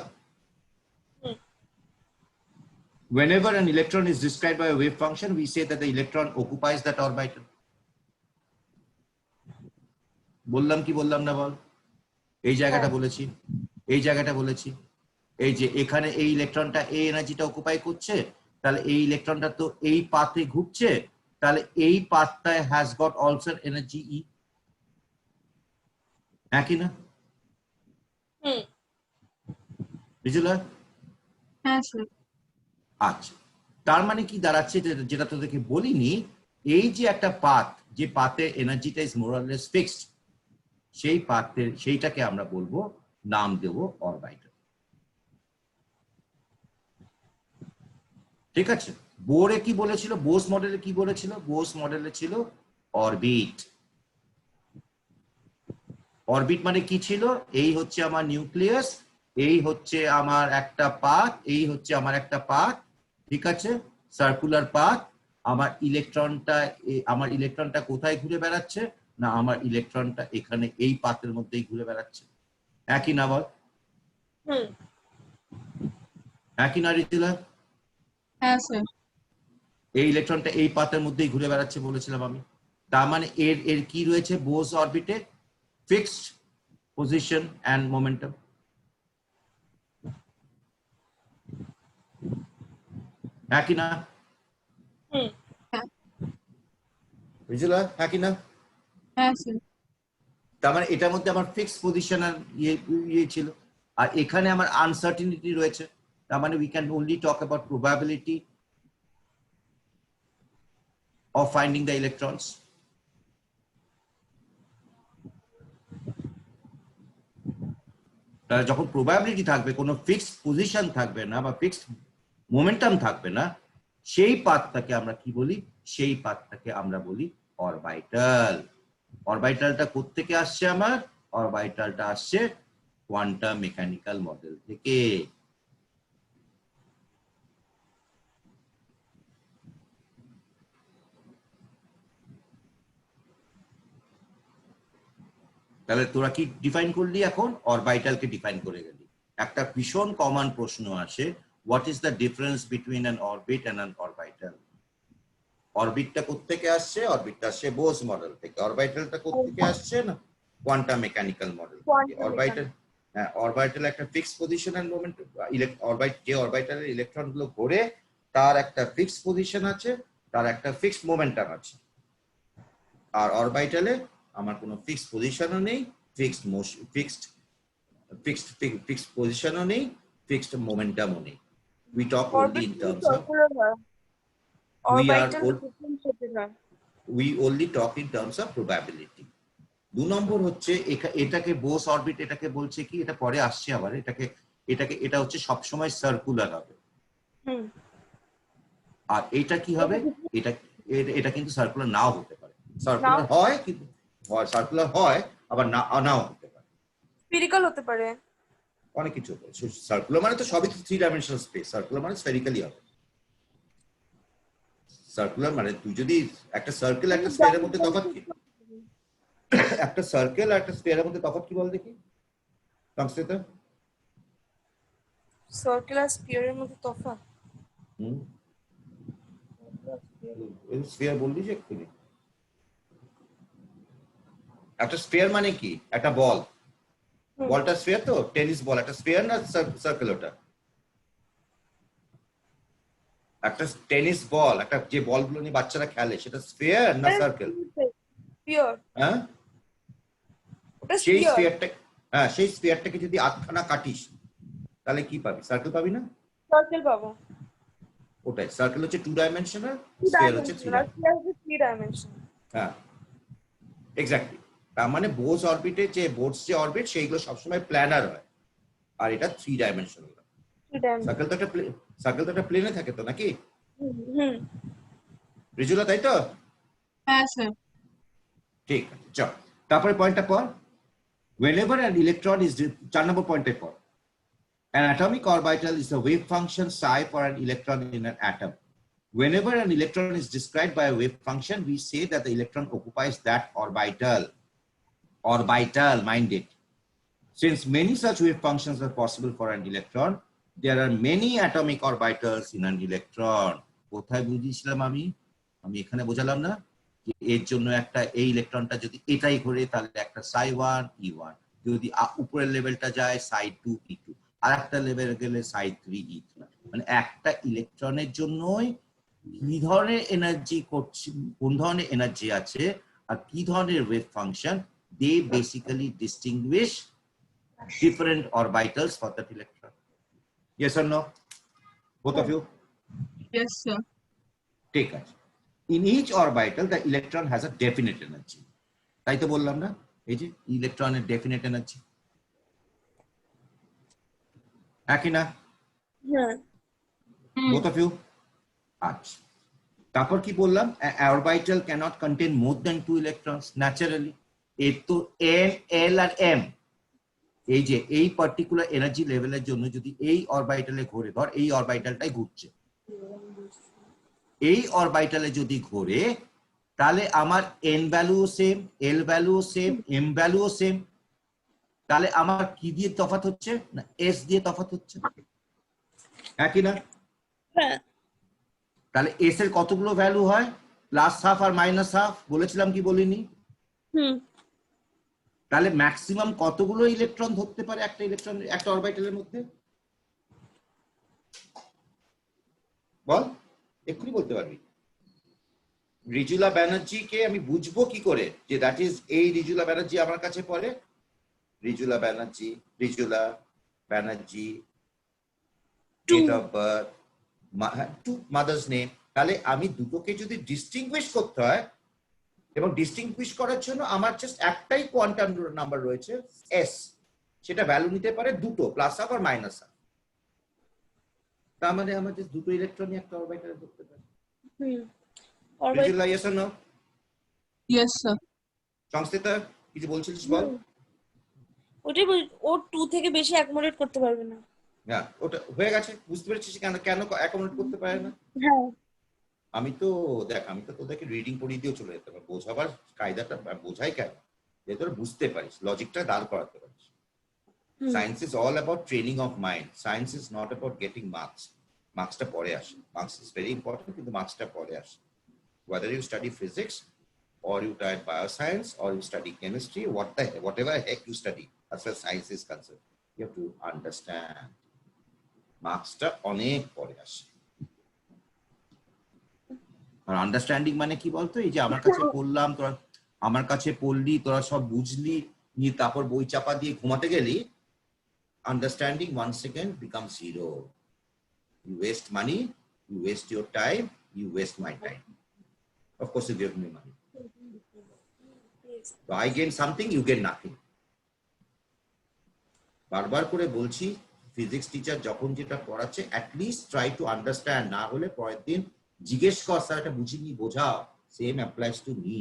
Whenever an electron is described by a wave function, we say that the electron occupies that orbital. বললাম কি বললাম না বল? এই জায়গাটা বলেছি, এই জায়গাটা বলেছি, এই যে এখানে এই ইলেকট্রনটা এই এনার্জিটা অকুপাই করছে, তাহলে এই ইলেকট্রনটা তো এই পাথে ঘুরছে, তাহলে এই পাথটায় হ্যাজ গট অলসো এনার্জি ই, একই না? বুঝলা? হ্যাঁ স্যার। আচ্ছা, তার মানে কি দাঁড়াচ্ছে, যেটা তোদেরকে বলিনি, এই যে একটা পাথ, যে পাথে এনার্জিটা is more or less fixed, সেই পাথের সেইটাকে আমরা বলবো নাম দেব অরবিটাল। ঠিক আছে, বোরে কি বলেছিল, বোস মডেলে কি বলেছিল, বোস মডেলে ছিল অরবিট। অরবিট মানে কি ছিল, এই হচ্ছে আমার নিউক্লিয়াস, এই হচ্ছে আমার একটা পাথ, এই হচ্ছে আমার একটা পাথ, ঠিক আছে, সার্কুলার পাথ। আমার ইলেকট্রনটা কোথায় ঘুরে বেড়াচ্ছে, না আমার ইলেকট্রনটা এখানে এই পাথের মধ্যেই ঘুরে বেড়াচ্ছে। একই না বল? হুম। একই না রিতুলা? হ্যাঁ স্যার। এই ইলেকট্রনটা এই পাথের মধ্যেই ঘুরে বেড়াচ্ছে বলেছিলাম আমি। তার মানে এর এর কি রয়েছে বোস অরবিটে, ফিক্সড পজিশন এন্ড মোমেন্টাম। একই না হুম। রিতুলা? একই না? হ্যাঁ স্যার। তার মানে এটার মধ্যে আমার ফিক্সড পজিশন আর ইয়ে ছিল, আর এখানে আমার আনসার্টিনিটি রয়েছে। তার মানে we can only talk about probability of finding the electrons. তাহলে যখন প্রবাবিলিটি থাকবে, কোনো ফিক্সড পজিশন থাকবে না বা ফিক্সড মোমেন্টাম থাকবে না, সেই পাথটাকে আমরা কি বলি, সেই পাথটাকে আমরা বলি অরবিটাল। অরবিটালটা কোত্থেকে আসছে আমার, অরবিটালটা আসছে কোয়ান্টাম মেকানিক্যাল মডেল থেকে। তাহলে তোরা কি ডিফাইন করলি, এখন অরবিটালকে ডিফাইন করে গেলি। একটা ভীষণ কমন প্রশ্ন আসে, what is the difference between an orbit and an orbital. অরবিটটা কোত্থেকে আসছে, অরবিটটা আসছে বোস মডেল থেকে। অরবিটালটা কোত্থেকে আসছে, না কোয়ান্টাম মেকানিক্যাল মডেল থেকে। অরবিটাল, হ্যাঁ, অরবিটাল একটা ফিক্সড পজিশন এন্ড মোমেন্ট, যে অরবিটালের ইলেকট্রন গুলো ঘোরে তার একটা ফিক্সড পজিশন আছে, তার একটা ফিক্সড মোমেন্টাম আছে। আর অরবিটালে আমার কোনো ফিক্সড পজিশনও নেই, ফিক্সড মোশন, ফিক্সড পজিশনও নেই, ফিক্সড মোমেন্টামও নেই। We talk only in terms of, we are we only talk in terms of probability. 2 নম্বর হচ্ছে এটাকে বোস অরবিট, এটাকে বলছে কি, এটা পরে আসছে আবার, এটা হচ্ছে সবসময় সার্কুলার হবে। আর এটা কি হবে, এটা কিন্তু সার্কুলার নাও হতে পারে। সার্কুলার হয়, কিন্তু সার্কুলার হয় আবার নাও হতে পারে, স্ফেরিক্যাল হতে পারে, অনেক কিছু। সার্কুলার মানে তো সবই 3 ডাইমেনশনাল স্পেস, সার্কুলার মানে স্ফেরিক্যালি হবে। সার্কুলার মানে তুই যদি একটা সার্কেল একটা স্ফিয়ারের মধ্যে তফাৎ কি, একটা সার্কেল আর একটা স্ফিয়ারের মধ্যে তফাৎ কি বল দেখি সংস্কৃত। সার্কেল আর স্ফিয়ারের মধ্যে তফাৎ, স্ফিয়ার বললি যে এক্ষুনি, একটা স্ফিয়ার মানে কি, একটা বল, বলটা স্ফিয়ার তো, টেনিস বল একটা স্ফিয়ার না সার্কেল? ওটা একটা টেনিস বল, একটা যে বলগুলো নিয়ে বাচ্চারা খেলে, সেটা স্ফিয়ার না সার্কেল? স্ফিয়ার। হ্যাঁ, সেই স্ফিয়ারটা, হ্যাঁ সেই স্ফিয়ারটাকে যদি 8খানা কাটিস তাহলে কি পাবি, সার্কেল পাবি না? সার্কেল পাবো। ওটাই, সার্কেল হচ্ছে 2 ডাইমেনশনাল, স্ফিয়ার হচ্ছে 3 ডাইমেনশনাল। হ্যাঁ এক্স্যাক্টলি। তার মানে বোস অরবিটে যে বোস যে অরবিট সেইগুলো সবসময় প্ল্যানার হয়, আর এটা 3 ডাইমেনশনাল। সার্কেল তো একটা প্লেনে থাকে তো নাকি রিজুলা, তাই তো? হ্যাঁ স্যার। ঠিক আছে, চল তারপরে পয়েন্টটা পর। whenever an electron is 4 নম্বর পয়েন্টের পর, an atomic orbital is a wave function psi for an electron in an atom. Whenever an electron is described by a wave function, we say that the electron occupies that orbital. Orbital, mind it. Since many such wave functions are possible for an electron, there are many atomic orbitals in an electron. কোথায় বুঝিয়েছিলাম আমি এখানে বোঝালাম না? এর জন্য একটা, এই ইলেকট্রনটা যদি এটাই ঘোরে তাহলে একটা psi1 e1, যদি উপরের লেভেলটা যায় psi2 e2, আর একটা লেভেল গেলে psi3 e3। মানে একটা ইলেকট্রনের জন্যই কি ধরনের এনার্জি করছে, কোন ধরনের এনার্জি আছে আর কি ধরনের wave function, they basically distinguish different orbitals for that electron. Yes or no, both of you? Yes sir. ঠিক আছে। In each orbital the electron has a definite energy. তাই তো বললাম না, এই যে ইলেকট্রনের ডেফিনেট এনার্জি। একই না? হ্যাঁ both of you? আচ্ছা, তারপর কি বললাম? Orbital cannot contain more than 2 electrons naturally. এর তো n l আর m, এই যে এই পার্টিকুলার এনার্জি লেভেলের জন্য যদি এই অরবিটালে ঘোরে, ধর এই অরবিটালটাই ঘুরছে, এই অরবিটালে যদি ঘোরে তাহলে আমার n ভ্যালুও সেম, l ভ্যালুও সেম, m ভ্যালুও সেম। তাহলে আমার কি দিয়ে তফাৎ হচ্ছে? না s দিয়ে তফাৎ হচ্ছে, একই না? হ্যাঁ তাহলে s এর কতগুলো ভ্যালু হয়? প্লাস হাফ আর মাইনাস হাফ, বলেছিলাম কি বলিনি? হুম তাহলে ম্যাক্সিমাম কতগুলো ইলেকট্রন ধরতে পারে একটা ইলেকট্রন একটা অরবিটালের মধ্যে? বল, এক্ষুনি বলতে পারবি। রিজুলা ব্যানার্জিকে আমি বুঝবো কি করে যে দ্যাট ইজ এই রিজুলা ব্যানার্জি আমার কাছে পড়ে? Rijula Banerjee date of birth, mother's name. তাহলে আমি দুটোকে যদি ডিস্টিংগুইশ করতে হয়, এবং ডিস্টিংগুইশ করার জন্য আমার জাস্ট একটাই কোয়ান্টাম নাম্বার রয়েছে এস, সেটা ভ্যালু নিতে পারে দুটো, প্লাস হাফ আর মাইনাস হাফ। তার মানে আমার জাস্ট দুটো ইলেকট্রনই একটা অরবিটালে ধরতে পারে। হুম Rijula yes or no? Yes, sir. Sansthita কিছু বলছিলিস বল। ওটাই ও 2 থেকে বেশি অ্যাকোমোডেট করতে পারবে না। হ্যাঁ, ওটা হয়ে গেছে, বুঝতে পেরেছিস কেন কেন অ্যাকোমোডেট করতে পারে না? হ্যাঁ আমি তো দেখ, আমি তো তোদেরকে রিডিং পড়িয়ে দিয়েও চলে যেতে পারি, বোঝাবার কায়দাটা বোঝাই কেন, যে তোরা বুঝতে পারিস, লজিকটা দাঁড় করাতে পারিস। Science is all about training of mind, science is not about getting marks. মার্কসটা পরে আসে, মার্কস ইজ ভেরি ইম্পর্টেন্ট, কিন্তু মার্কসটা পরে আসে। whether you study physics or you study bioscience or you study chemistry, whatever heck you study as far as science is concerned, you have to understand. মার্কসটা অনেক পরে আসে। আর আন্ডারস্ট্যান্ডিং মানে কি বলতো? এই যে আমার কাছে পড়লাম, তোরা আমার কাছে পড়লি, তোরা সব বুঝলি, নিয়ে তারপর বই চাপা দিয়ে ঘুমাতে গেলি, understanding once again becomes zero. You waste money, you waste your time, you waste my time. Of course you give me money, so I gain something, you gain nothing. বারবার করে বলছি, ফিজিক্স টিচার যখন যেটা পড়াচ্ছে at least try to understand, না হলে পরের দিন জিজ্ঞেস কর, স্যার এটা বুঝিনি, বোঝাও। Same applies to me.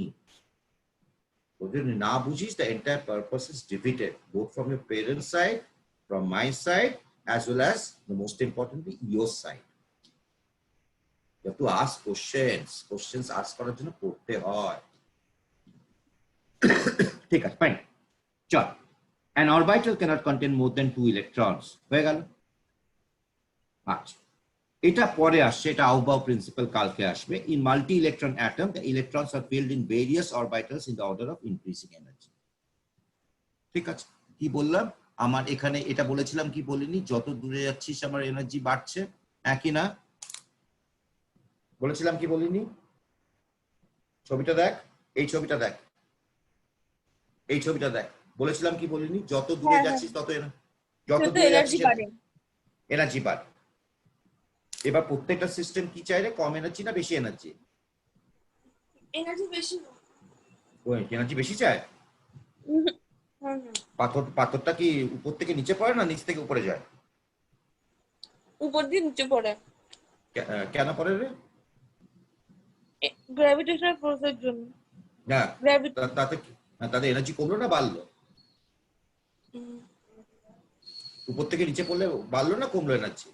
যদি না বুঝিস, the entire purpose is defeated, both from your parents side, from my side, as well as the most importantly your side. You have to ask questions ask করার জন্য পড়তে হয়। ঠিক আছে, ফাইন, চল। An orbital cannot contain more than 2 electrons, হয়ে গেল। আচ্ছা, এটা পরে আসছে, এটা আউবাউ প্রিন্সিপাল কালকে আসবে। In multi-electron atom, the electrons are filled in various orbitals in the order of increasing energy. ঠিক আছে, কি বললাম? আমার এখানে এটা বলেছিলাম কি বলিনি? যত দূরে যাচ্ছিস আমার এনার্জি বাড়ছে, একই না? বলেছিলাম কি বলিনি? ছবিটা দেখ, এই ছবিটা দেখ, এই ছবিটা দেখ, বলেছিলাম কি বলিনি? যত দূরে যাচ্ছিস তত এনার্জি বাড়ে। এনার্জি বাড়ে। এবার প্রত্যেকটা সিস্টেম কি চাই রে? কম এনার্জি না বেশি এনার্জি? এনার্জি বেশি। এনার্জি বেশি চায়? পাথরটা কি উপর থেকে নিচে পড়ে না নিচ থেকে উপরে যায়? উপর দিয়ে নিচে পড়ে। কেন পড়ে রে? গ্র্যাভিটেশনাল ফোর্সের জন্য। না, তাতে এনার্জি কমলো না বাড়লো? উপর থেকে নিচে পড়লে বাড়লো না কমলো এনার্জি?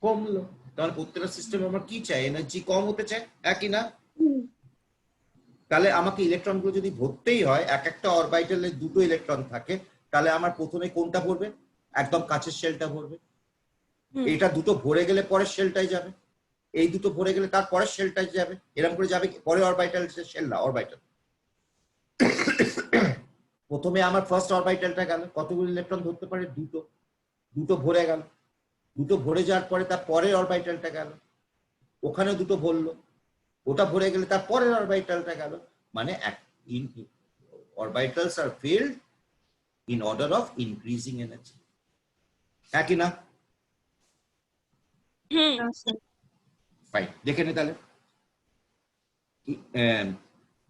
কমলো। তাহলে প্রত্যেকটা সিস্টেম আমার কি চাই? এনার্জি কম হতে চায়, একই না? তাহলে আমাকে ইলেকট্রন গুলো যদি ভরতেই হয়, এক একটা অরবিটালে দুটো ইলেকট্রন থাকে, তাহলে আমার প্রথমে কোনটা ভরবে? একদম কাছের শেলটা ভরবে। এটা দুটো ভরে গেলে পরের শেলটাই যাবে, এই দুটো ভরে গেলে তার পরের শেলটাই যাবে, এরকম করে যাবে পরে অরবিটাল শেল না অরবিটাল। প্রথমে আমার ফার্স্ট অরবিটালটা গেল, কতগুলো ইলেকট্রন ধরতে পারে? দুটো ভরে গেল। দুটো ভরে যাওয়ার পরে তার পরের অরবিটালটা গেল, ওখানে দুটো ভরলো, ওটা ভরে গেলে তার পরের অরবিটালটা গেল। মানে orbitals are filled in order of increasing energy, একই না? ফাইন, দেখে নে তাহলে।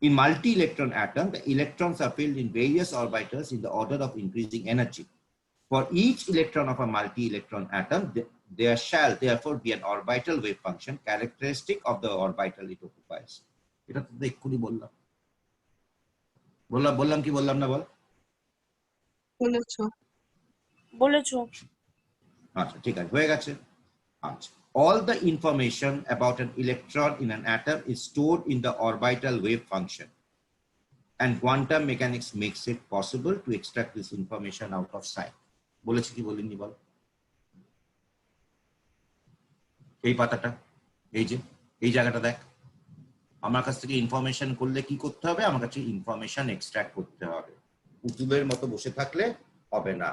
In multi-electron atom, the electrons are filled in various orbitals in the order of increasing energy. For each electron of a multi-electron atom, there shall therefore be an orbital wave function characteristic of the orbital it occupies. এটা তো এক্ষুনি বললাম কি বললাম না বল? বলেছো। বলেছো। আচ্ছা ঠিক আছে, হয়ে গেছে। আচ্ছা, all the information about an electron in an atom is stored in the orbital wave function, and quantum mechanics makes it possible to extract this information out of psi. বলেছি কি বলিনি বল? এই পাতাটা, এই জায়গাটা দেখ, আমার কাছ থেকে ইনফরমেশন করলে কি করতে হবে? আমার কাছে ইনফরমেশন এক্সট্রাক্ট করতে হবে। পুতুলের মতো বসে থাকলে হবে না।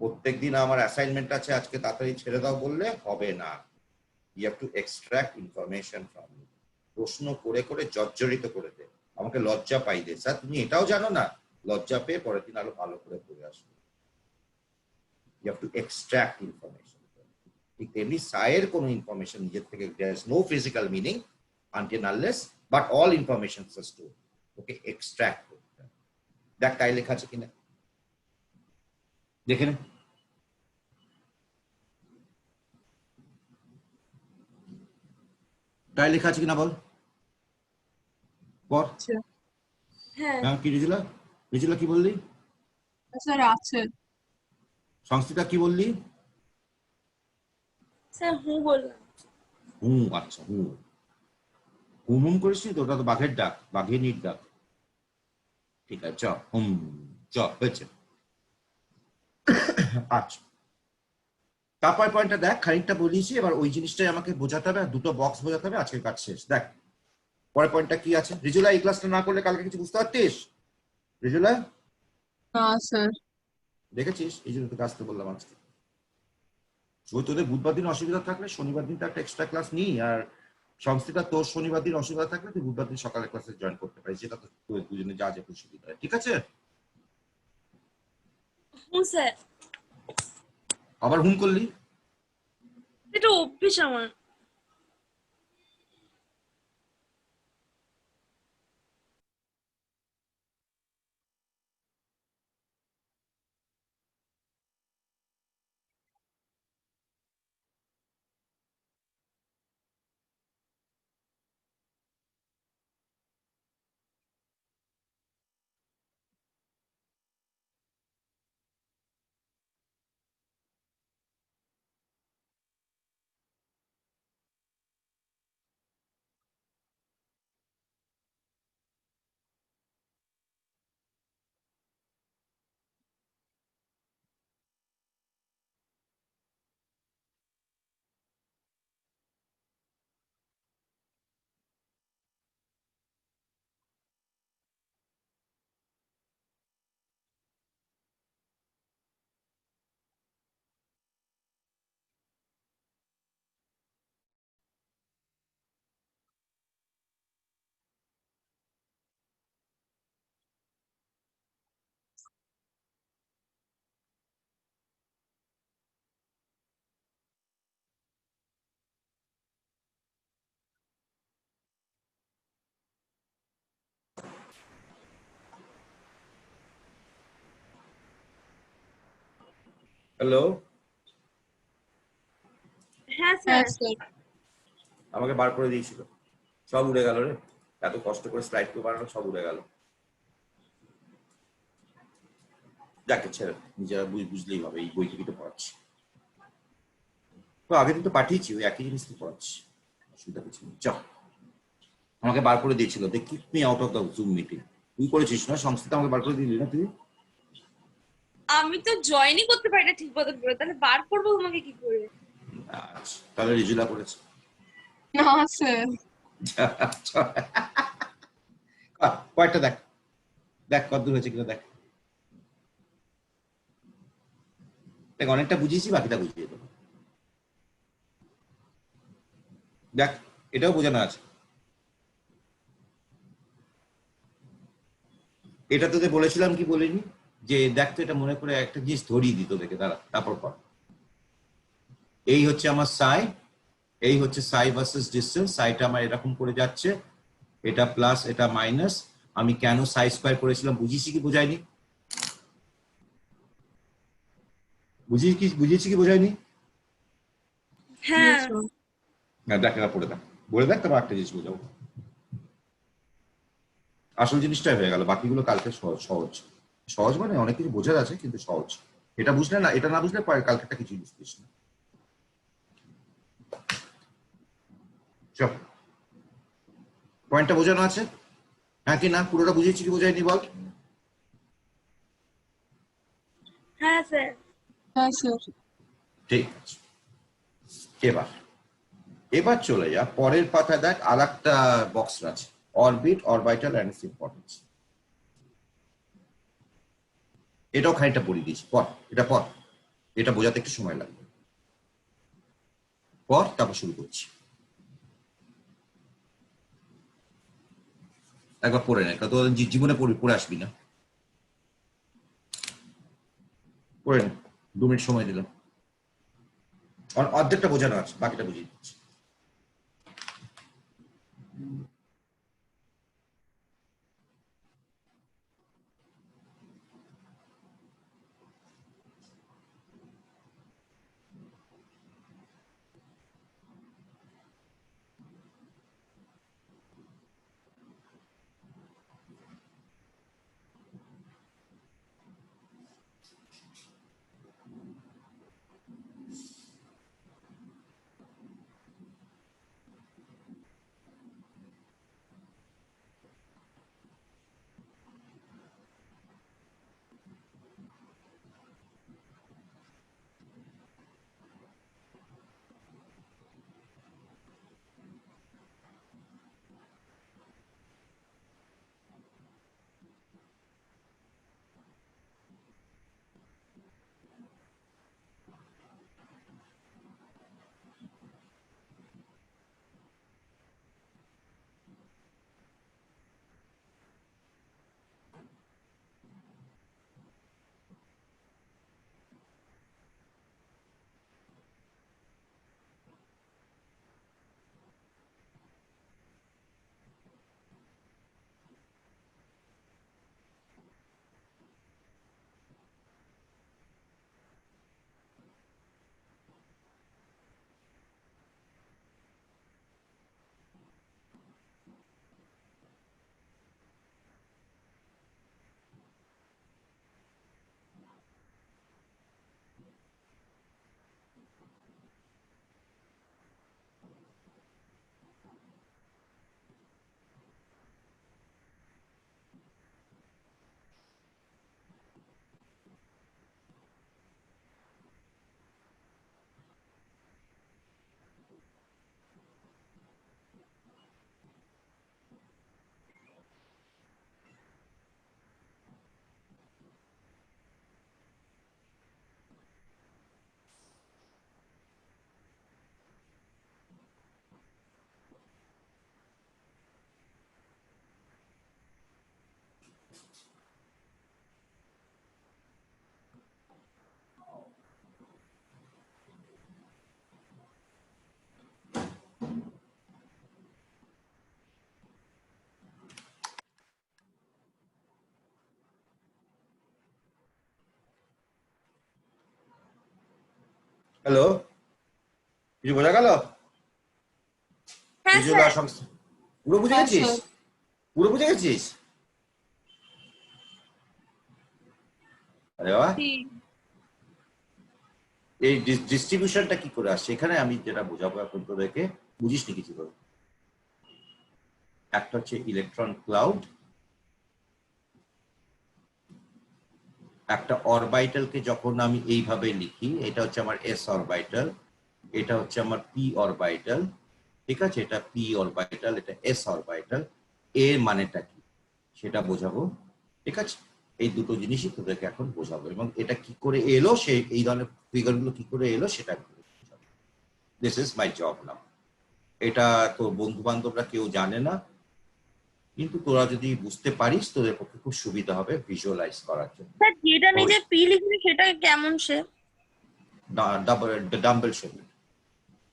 প্রত্যেকদিন আমার অ্যাসাইনমেন্ট আছে, আজকে তাড়াতাড়ি ছেড়ে দাও বললে হবে না। You have to extract information from me. প্রশ্ন করে করে জর্জরিত করে দে, আমাকে লজ্জা পাই দে। স্যার তুমি এটাও জানো না? লজ্জা পেয়ে পরের দিন আরো ভালো করে পড়ে আসবে। You have to extract information. ঠিক তেমনি সায়ের কোনো ইনফরমেশন নিজের থেকে, there is no physical meaning until unless, but all information is stored. Okay, extract. দেখ তাই লেখা আছে কিনা দেখে নে। তাই লেখা আছে কিনা বল পর। হ্যাঁ কি রিজুলা কি বললি? স্যার আছে। সংস্কৃতা কি বললি? স্যার বললাম। আচ্ছা হুম করিস তো, ওটা তো বাঘের ডাক, বাঘিনীর ডাক। ঠিক আছে, হয়েছে। আচ্ছা, তারপর পয়েন্টটা দেখ, খানিকটা বলিয়েছি, এবার ওই জিনিসটাই আমাকে বোঝাতে হবে, দুটো বক্স বোঝাতে হবে, আজকের কাজ শেষ। দেখ পরের পয়েন্টটা কি আছে। রিজুলা এই ক্লাসটা না করলে কালকে কিছু বুঝতে পারতিস? রিজুলা না স্যার। দেখেছিস, এই জন্য তোকে আসতে বললাম আজকে। তোদের বুধবার দিন অসুবিধা থাকলে শনিবার দিন তো একটা এক্সট্রা ক্লাস নিই, আর সংস্কৃতা তোর শনিবার দিন অসুবিধা থাকলে তুই বুধবার দিন সকালে ক্লাসে জয়েন করতে পারিস, যেটা তো দুজনে যা যে সুবিধা হয়। ঠিক আছে? স্যার আবার হুম করলি? এটা অভ্যেস আমার। হ্যালো, হ্যাঁ হ্যাঁ স্যার। স্যার। আমাকে বার করে দিয়েছিল, সব উড়ে গেল রে। এত কষ্ট করে স্লাইড করে বানানো, সব উড়ে গেল। যাকে ছেড়ে নিজেরা বুঝলেই হবে, এই বই থেকে তো পড়াচ্ছি। তো আগে তো পাঠিয়েছি, ওই একই জিনিস তো পড়াচ্ছি, অসুবিধা কিছু নেই। চল, আমাকে বার করে দিয়েছিল, they kick me out of the Zoom meeting. তুই করেছিস না? সংস্কৃত আমাকে বার করে দিলি না তুই? আমি তো জয়েনই করতে পারি না ঠিক মতো করে, তাহলে বার করবো তোমাকে কি করে? আচ্ছা, তাহলে রিজুলা করেছে। না স্যার। কয়েকটা দেখ, দেখ কত দূর হয়েছে কিনা দেখ। দেখ অনেকটা বুঝিয়েছি, বাকিটা বুঝিয়ে দেবো। দেখ এটাও বোঝানো আছে। এটা তোদের বলেছিলাম কি বলিনি? যে দেখ তো এটা মনে করে একটা জিনিস ধরিয়ে দিত দেখে, দাঁড়া তারপর পর। এই হচ্ছে আমার সাই, এই হচ্ছে সাই ভার্সেস ডিসটেন্স। সাইটা আমার এরকম করে যাচ্ছে, এটা প্লাস এটা মাইনাস। আমি কেন সাই স্কোয়ার করেছিলাম বুঝিয়েছি কি বোঝায়নি? বুঝিয়েছি কি বোঝায়নি? হ্যাঁ Yes, sir. না দেখ, এটা পড়ে দেখ, বলে দেখ, তারপর একটা জিনিস বোঝাবো। আসল জিনিসটাই হয়ে গেল, বাকিগুলো কালকে সহজ সহজ সহজ মানে অনেক কিছু বোঝার আছে কিন্তু সহজ। এটা বুঝলে না, এটা না বুঝলে পরে কালকেটা কিছু বুঝতিস না। চল, পয়েন্টটা বোঝানো আছে? হ্যাঁ কি না? পুরোটা বুঝিয়েছি কি বোঝায়নি বল? হ্যাঁ স্যার। Yes, sir. ঠিক আছে, এবার এবার চলে যা পরের পাতায়, দেখ আর একটা বক্স আছে, orbit, orbital and its importance. এটাও খানিকটা পড়িয়ে দিয়েছি, পর এটা পর, এটা বোঝাতে একটু সময় লাগবে, পর তারপর শুরু করছি। একবার পড়ে নে, তো জীবনে পড়ে আসবি না, পড়ে নে, 2 মিনিট সময় দিলাম, অর্ধেকটা বোঝানো আছে, বাকিটা বুঝিয়ে দিচ্ছি। হ্যালো, কিছু বোঝা গেল? হ্যাঁ স্যার। পুরো বুঝে Yes, গেছিস? sir. পুরো বুঝে গেছিস? আরে বাহ, ঠিক। এই ডিস্ট্রিবিউশনটা কি করে আসছে এখানে আমি যেটা বোঝাবো এখন তোদেরকে, বুঝিস নি কিছু করে। একটা হচ্ছে ইলেকট্রন ক্লাউড, একটা অরবিটালকে যখন আমি এইভাবে লিখি, এটা হচ্ছে আমার এস অরবিটাল, এটা হচ্ছে আমার পি অরবিটাল, ঠিক আছে, এটা পি অরবিটাল, এটা এস অরবিটাল, এর মানেটা কি সেটা বোঝাবো, ঠিক আছে। এই দুটো জিনিসই তোদেরকে এখন বোঝাবো, এবং এটা কি করে এলো, সেই এই ধরনের ফিগারগুলো কি করে এলো সেটা দিস ইজ মাই জব নাও। এটা তোর বন্ধু বান্ধবরা কেউ জানে না, কিন্তু তোরা যদি বুঝতে পারিস তোদের পক্ষে খুব সুবিধা হবে ভিজুয়ালাইজ করার জন্য। স্যার যেটা নিজে পি লিখবে সেটা কেমন সে? ডাম্বেল শেপ,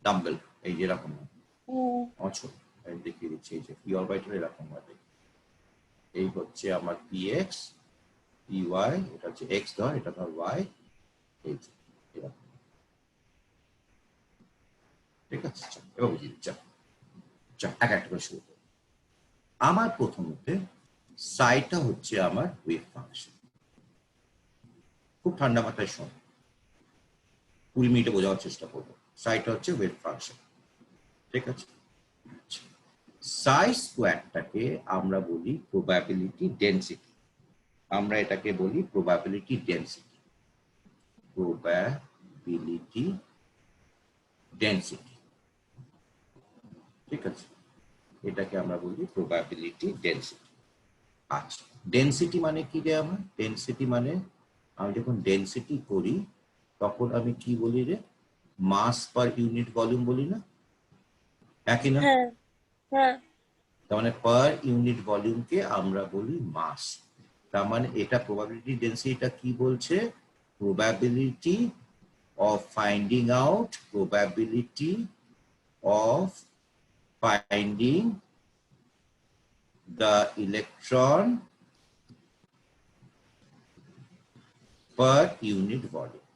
ডাম্বেল এই যেরকম ও ছোট, দেখিয়ে দিচ্ছি, এই যে পি অরবিটাল এরকম হবে, এই হচ্ছে আমার পি এক্স, পি ওয়াই, এটা হচ্ছে এক্স ধর, এটা ধর ওয়াই, এই যে এরকম। ঠিক আছে, চলো, এবার বুঝিয়ে দিচ্ছি। চলো, এক একটা করে শুরু করি। আমার প্রথমতে সাইটা হচ্ছে আমার ওয়েভ ফাংশন। খুব ঠান্ডা মাথায় শোন, 20 মিনিটে বোঝানোর চেষ্টা করবো। সাইটা হচ্ছে ওয়েভ ফাংশন, ঠিক আছে। সাই স্কোয়ারটাকে আমরা বলি প্রবাবিলিটি ডেনসিটি। আমরা এটাকে বলি প্রবাবিলিটি ডেনসিটি, প্রবাবিলিটি ডেনসিটি, ঠিক আছে। এটাকে আমরা বলি প্রবাবিলিটি ডেনসিটি। আচ্ছা, ডেনসিটি মানে কি রে? আমার ডেনসিটি মানে আমি যখন ডেনসিটি করি তখন আমি কি বলি রে? মাস পার ইউনিট ভলিউম বলি না, একই না? হ্যাঁ হ্যাঁ তার মানে পার ইউনিট ভলিউমকে আমরা বলি মাস। তার মানে এটা প্রবাবিলিটি ডেনসিটিটা কি বলছে? Probability of finding out, probability of finding the electron per unit volume.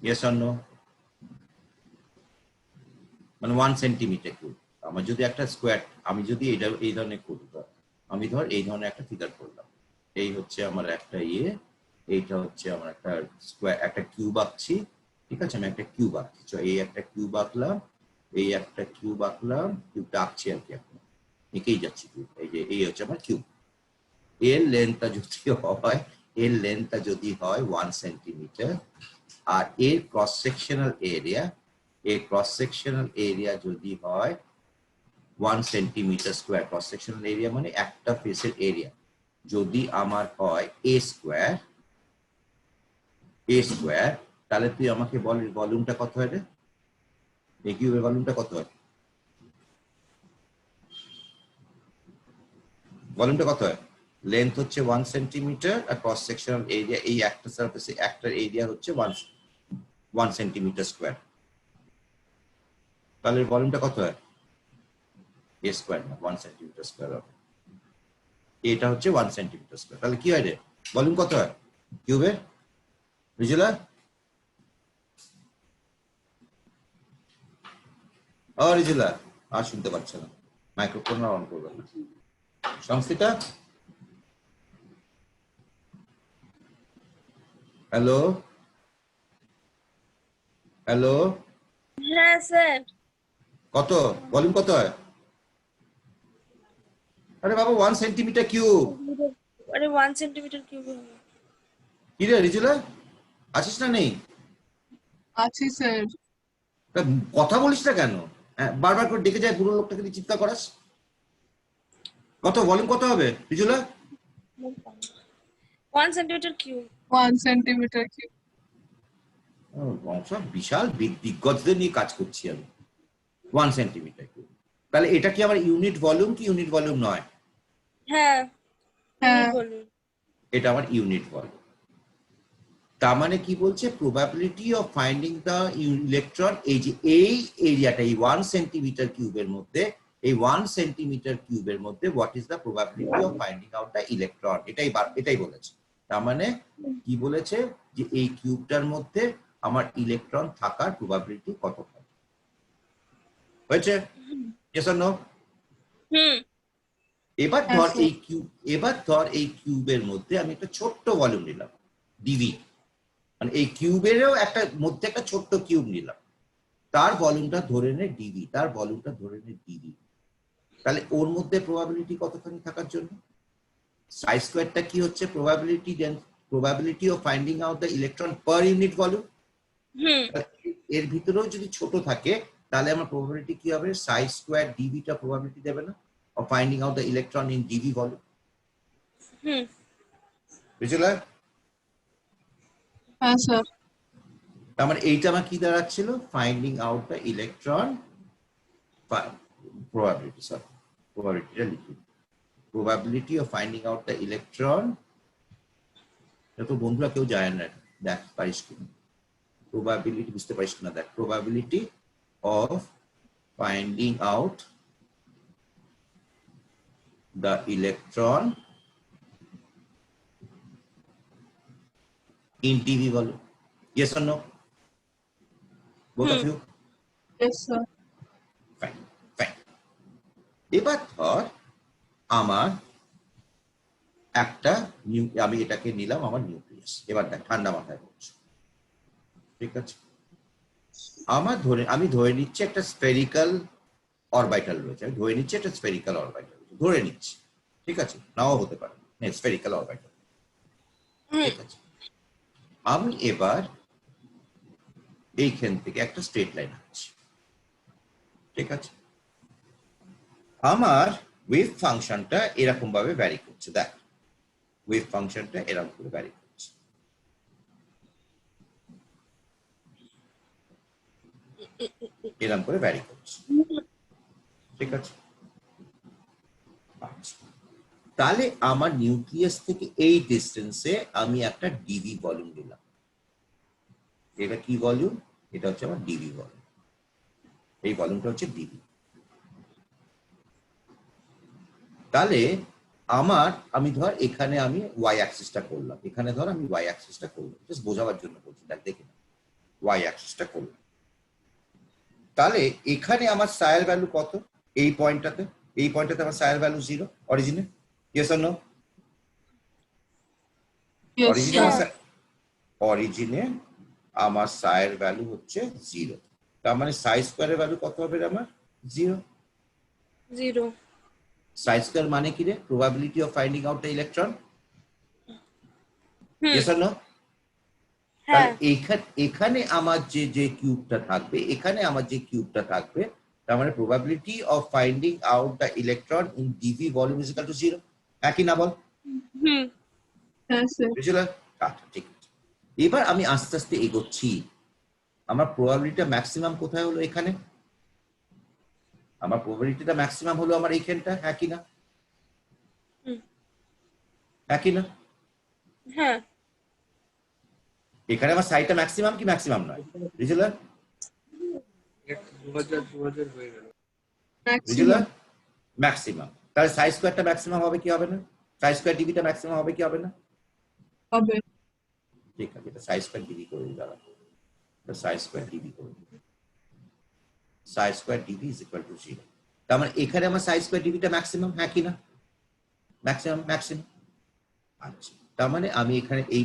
Yes or no? মানে 1 সেন্টিমিটার কিউব। আমার যদি একটা স্কোয়ার, আমি যদি এটা এই ধরনের করি, আমি ধর এই ধরনের একটা ফিগার করলাম, এই হচ্ছে আমার একটা এইটা হচ্ছে আমার একটা স্কোয়ার, একটা কিউব আঁকছি, ঠিক আছে। আমি একটা কিউব আঁকছি, এই একটা কিউব আঁকলাম, এই একটা কিউব আঁকলাম, কিউবটা আঁকছি আর কি, এখন এঁকেই যাচ্ছি কিউব। এই যে এই হচ্ছে আমার কিউব। এর লেন্থটা যদি হয় 1 সেন্টিমিটার, আর এর ক্রস সেকশনাল এরিয়া যদি হয় 1 centimetre square. Cross sectional area মানে একটা ফেসের এরিয়া যদি আমার হয় এ স্কোয়ার, তাহলে তুই আমাকে বল ভলিউমটা কত হয় রে? এই কিউবের ভলিউমটা কত হয়? ভলিউমটা কত হয়? লেন্থ হচ্ছে 1 সেন্টিমিটার আর ক্রস সেকশনাল এরিয়া এই একটা সারফেসে একটার এরিয়া হচ্ছে 1 সেন্টিমিটার স্কোয়ার। তাহলে ভলিউমটা কত হয়? এ স্কোয়ার না, 1 সেন্টিমিটার স্কোয়ার হবে। এটা হচ্ছে 1 সেন্টিমিটার স্কোয়ার। তাহলে কি হয় রে? ভলিউম কত হয় কিউবের? রিজুলা রিজুলা আর শুনতে পাচ্ছে না, মাইক্রোফোন অন করবেন না। সংস্থিতা, হ্যালো হ্যালো, হ্যাঁ স্যার। কত ভলিউম কত হয়? আরে বাবা 1 সেন্টিমিটার কিউব। আরে 1 সেন্টিমিটার কিউব হবে। কি রে রিজুলা, আছিস না নেই? আছি স্যার। তা কথা বলিস না কেন? বারবার করে ডেকে যায় বুড়ো লোকটাকে দিয়ে চিৎকার করাস। কত ভলিউম কত হবে রিজুলা? 1 সেন্টিমিটার কিউব। 1 centimetre cube. সব বিশাল দিগ্গজদের নিয়ে কাজ করছি আমি। 1 সেন্টিমিটার কিউব। তাহলে এটা কি আমার ইউনিট ভলিউম কি ইউনিট ভলিউম নয়? হ্যাঁ হ্যাঁ বলুন। এটা আমার ইউনিট ভলিউম। তার মানে কি বলছে? Probability of finding the electron, এই যে এই এরিয়াটা, এই 1 সেন্টিমিটার কিউবের মধ্যে, এই 1 সেন্টিমিটার কিউবের মধ্যে what is the probability of finding out the electron, এটাই বলেছে। তার মানে কি বলেছে? যে এই কিউবটার মধ্যে আমার ইলেকট্রন থাকার প্রবাবিলিটি কত হয়। হয়েছে? Yes or no? হুম এবার হ্যাঁ ধর স্যার। এই কিউবের মধ্যে আমি একটা ছোট্ট ভলিউম নিলাম, ডিভি। মানে এই কিউবেরও মধ্যে একটা ছোট্ট কিউব নিলাম, তার ভলিউমটা ধরে নে ডিভি, তাহলে ওর মধ্যে প্রবাবিলিটি কতখানি থাকার জন্য? সাই স্কোয়ারটা কি হচ্ছে? Probability of finding out the electron per unit volume. হুম এর ভিতরেও যদি ছোট থাকে তাহলে আমার প্রবাবিলিটি কি হবে? সাই স্কোয়ার ডিভিটা প্রবাবিলিটি দেবে না of finding out the electron in DV volume. হুম বুঝলে? হ্যাঁ স্যার। তার মানে এইটা আমার কি দাঁড়াচ্ছিল? Finding out the electron probability, sorry, probability লিখি, probability of finding out the electron। তো বন্ধুরা কেউ যায় না, দেখ পারিস কিনা প্রবাবিলিটি, বুঝতে পারিস কিনা দেখ। probability of finding out the electron in TV বলো, yes or no, both of you? Yes, sir. Fine, fine. এবার ধর আমার একটা আমি এটাকে নিলাম আমার নিউক্লিয়াস। এবার দেখ ঠান্ডা মাথায় বলছি, ঠিক আছে? আমি ধরে নিচ্ছি একটা স্ফেরিক্যাল অরবিটাল রয়েছে, আমি ধরে নিচ্ছি একটা স্ফেরিক্যাল অরবিটাল ধরে নিচ্ছি, ঠিক আছে? নাও হতে পারে স্ফেরিক্যাল অরবিটাল, ঠিক আছে? আমি এবার এইখান থেকে একটা স্ট্রেট লাইন আঁকছি, ঠিক আছে? আমার ওয়েভ ফাংশনটা এরকম ভাবে ভ্যারি করছে, দেখ ওয়েভ ফাংশনটা এরকম করে ভ্যারি করছে, এরকম করে ভ্যারি করছে, ঠিক আছে? আচ্ছা, তাহলে আমার নিউক্লিয়াস থেকে এই ডিস্টেন্সে আমি একটা ডিভি ভলিউম দিলাম। এটা কি ভলিউম? এটা হচ্ছে আমার ডিভি ভলিউম। এই ভলিউমটা হচ্ছে ডিভি। তাহলে আমি ধর এখানে আমি ওয়াই অ্যাক্সিসটা করলাম, এখানে ধর আমি ওয়াই অ্যাক্সিসটা করলাম, জাস্ট বোঝাবার জন্য বলছি, দেখে ওয়াই অ্যাক্সিসটা করলাম। তাহলে এখানে আমার সায়ার ভ্যালু কত? এই পয়েন্টটাতে আমার সায়ার ভ্যালু 0 অরিজিনে, ইয়েস অর নো? Yes, অরিজিনে sir. অরিজিনে আমার সায়ার ভ্যালু হচ্ছে 0, তার মানে সাই স্কয়ারের ভ্যালু কত হবে আমার? 0। 0 সাই স্কয়ার মানে কি রে? Probability of finding out the electron, yes or no? হ্যাঁ এখানে আমার যে কিউবটা থাকবে, তার মানে probability of finding out the electron in DV volume is equal to 0, একই না বল? হুম Yes, sir. বুঝলে? আচ্ছা, ঠিক আছে। এবার আমি আস্তে আস্তে এগোচ্ছি। আমার প্রবাবিলিটিটা ম্যাক্সিমাম কোথায় হলো? এখানে আমার প্রবাবিলিটিটা ম্যাক্সিমাম হলো আমার এইখানটা, একই না? একই না? হ্যাঁ এখানে আমার সাইডটা ম্যাক্সিমাম কি ম্যাক্সিমাম নয়? বুঝলে? 2000 হয়ে গেল। বুঝলে? Maximum. ম্যাক্সিমাম। তাহলে সাই স্কয়ারটা ম্যাক্সিমাম হবে কি হবে না? সাই স্কয়ার ডিভিটা ম্যাক্সিমাম হবে কি হবে না? হবে। ঠিক আছে, এটা সাই স্কয়ার ডিভি করে দিই, দাঁড়া, সাই স্কয়ার ডিভি করে দিই। Psi square d v is equal to 0। তার মানে এখানে আমার সাই স্কয়ার ডিভিটা ম্যাক্সিমাম, হ্যাঁ কি না? ম্যাক্সিমাম। আচ্ছা, তার মানে আমি এখানে এই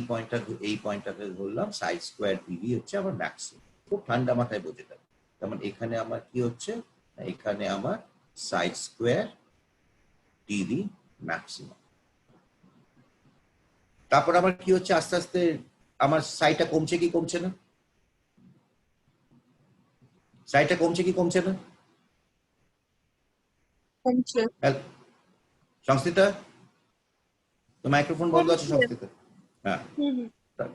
পয়েন্টটাতে ধরলাম সাই স্কয়ার ডিভি হচ্ছে আমার ম্যাক্সিমাম। খুব ঠান্ডা মাথায় বোঝে যাবে। তার মানে এখানে আমার কি হচ্ছে? এখানে আমার সাই স্কয়ার ডিভি ম্যাক্সিমাম। তারপর আমার কি হচ্ছে? আস্তে আস্তে আমার সাইটা কমছে কি কমছে না? সাইটা কমছে কি কমছে না? কমছে। সংস্থিতা, তো মাইক্রোফোন বন্ধ আছে সংস্থিতা? হ্যাঁ,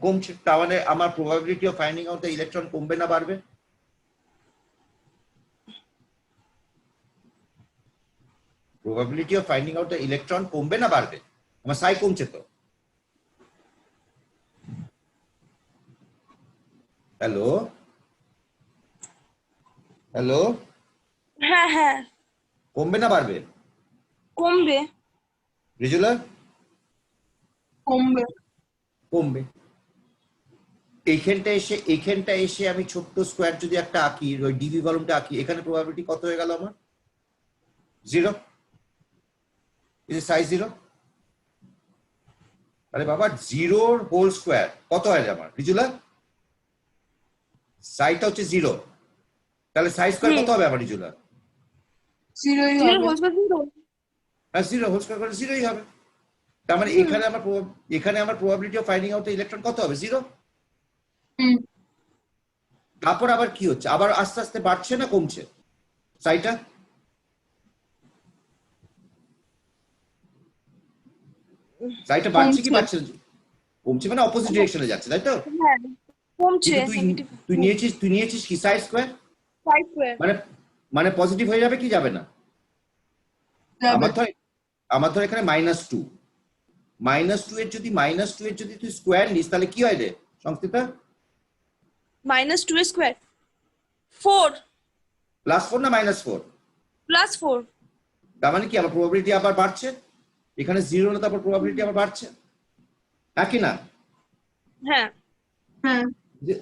কমছে। তার মানে আমার probability of finding out the electron কমবে না বাড়বে? Probability of finding out the electron কমবে না বাড়বে? আমার সাই কমছে তো। হ্যালো হ্যালো, হ্যাঁ হ্যাঁ কমবে না বাড়বে? কমবে রিজুলা? কমবে। কমবে। এইখানটা এসে আমি ছোট্ট স্কোয়ার যদি একটা আঁকি, ওই ডিভি ভলিউমটা আঁকি, এখানে প্রবাবিলিটি কত হয়ে গেল আমার? 0। Is size 0? আরে বাবা, 0 হোল স্কোয়ার কত হয় আমার রিজুলা? সাইজটা হচ্ছে 0, তাহলে সাইজ স্কোয়ার কত হবে আমার রিজুলা? 0ই 0 হবে। হোল স্কয়ার হ্যাঁ, 0 হোল স্কোয়ার করে 0ই হবে। তার মানে এখানে আমার probability of finding out the electron কত হবে? 0। হুম। তারপর আবার কি হচ্ছে? আবার আস্তে আস্তে বাড়ছে না কমছে সাইটা? সাইটা বাড়ছে কি বাড়ছে? কমছে, মানে অপোজিট ডিরেকশনে যাচ্ছে, তাই তো? হ্যাঁ কমছে কিন্তু তুই নিয়েছিস কি সাই স্কোয়ার? সাই স্কয়ার মানে পজিটিভ হয়ে যাবে কি যাবে না? যাবে। আমার ধর এখানে -2 এর যদি তুই স্কোয়ার নিস, তাহলে কি হয় রে সংস্থিতা? -2 এর স্কয়ার 4 +4 না -4? +4 তার মানে কি আমার প্রবাবিলিটি আবার বাড়ছে? এখানে 0 না, তারপর প্রবাবিলিটি আবার বাড়ছে, একই না? হ্যাঁ হ্যাঁ যে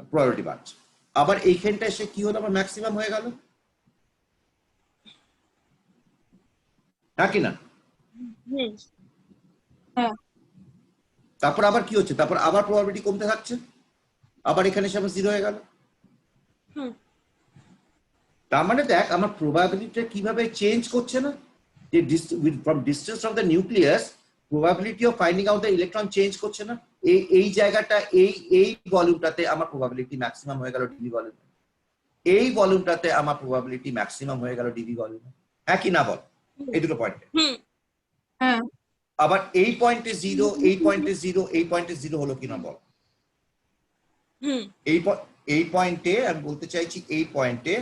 প্রবাবিলিটি বাড়ছে। আবার এইখানটা এসে কি হলো, আমার ম্যাক্সিমাম হয়ে গেল, নাকি না? হুম হ্যাঁ তারপর আবার কি হচ্ছে, তারপর আবার প্রবাবিলিটি কমতে থাকছে, আবার এখানে এসে আমার জিরো হয়ে গেল। হুম তার মানে দেখ আমার প্রবাবিলিটিটা কিভাবে চেঞ্জ করছে না, যে from distance from the nucleus probability of finding out the electron change করছে না। এই জায়গাটা এই ভলিউমটাতে আমার প্রবাবিলিটি ম্যাক্সিমাম হয়ে গেল ডিবি ভলিউম, এই ভলিউমটাতে আমার প্রবাবিলিটি ম্যাক্সিমাম হয়ে গেল ডিবি ভলিউম। হ্যাঁ কি না বল, এই দুটো পয়েন্টে। হুম হ্যাঁ আবার এই পয়েন্টে জিরো, এই পয়েন্টে জিরো, এই পয়েন্টে জিরো হলো কিনা বল। হুম এই পয়েন্টে আমি বলতে চাইছি, এই পয়েন্টে,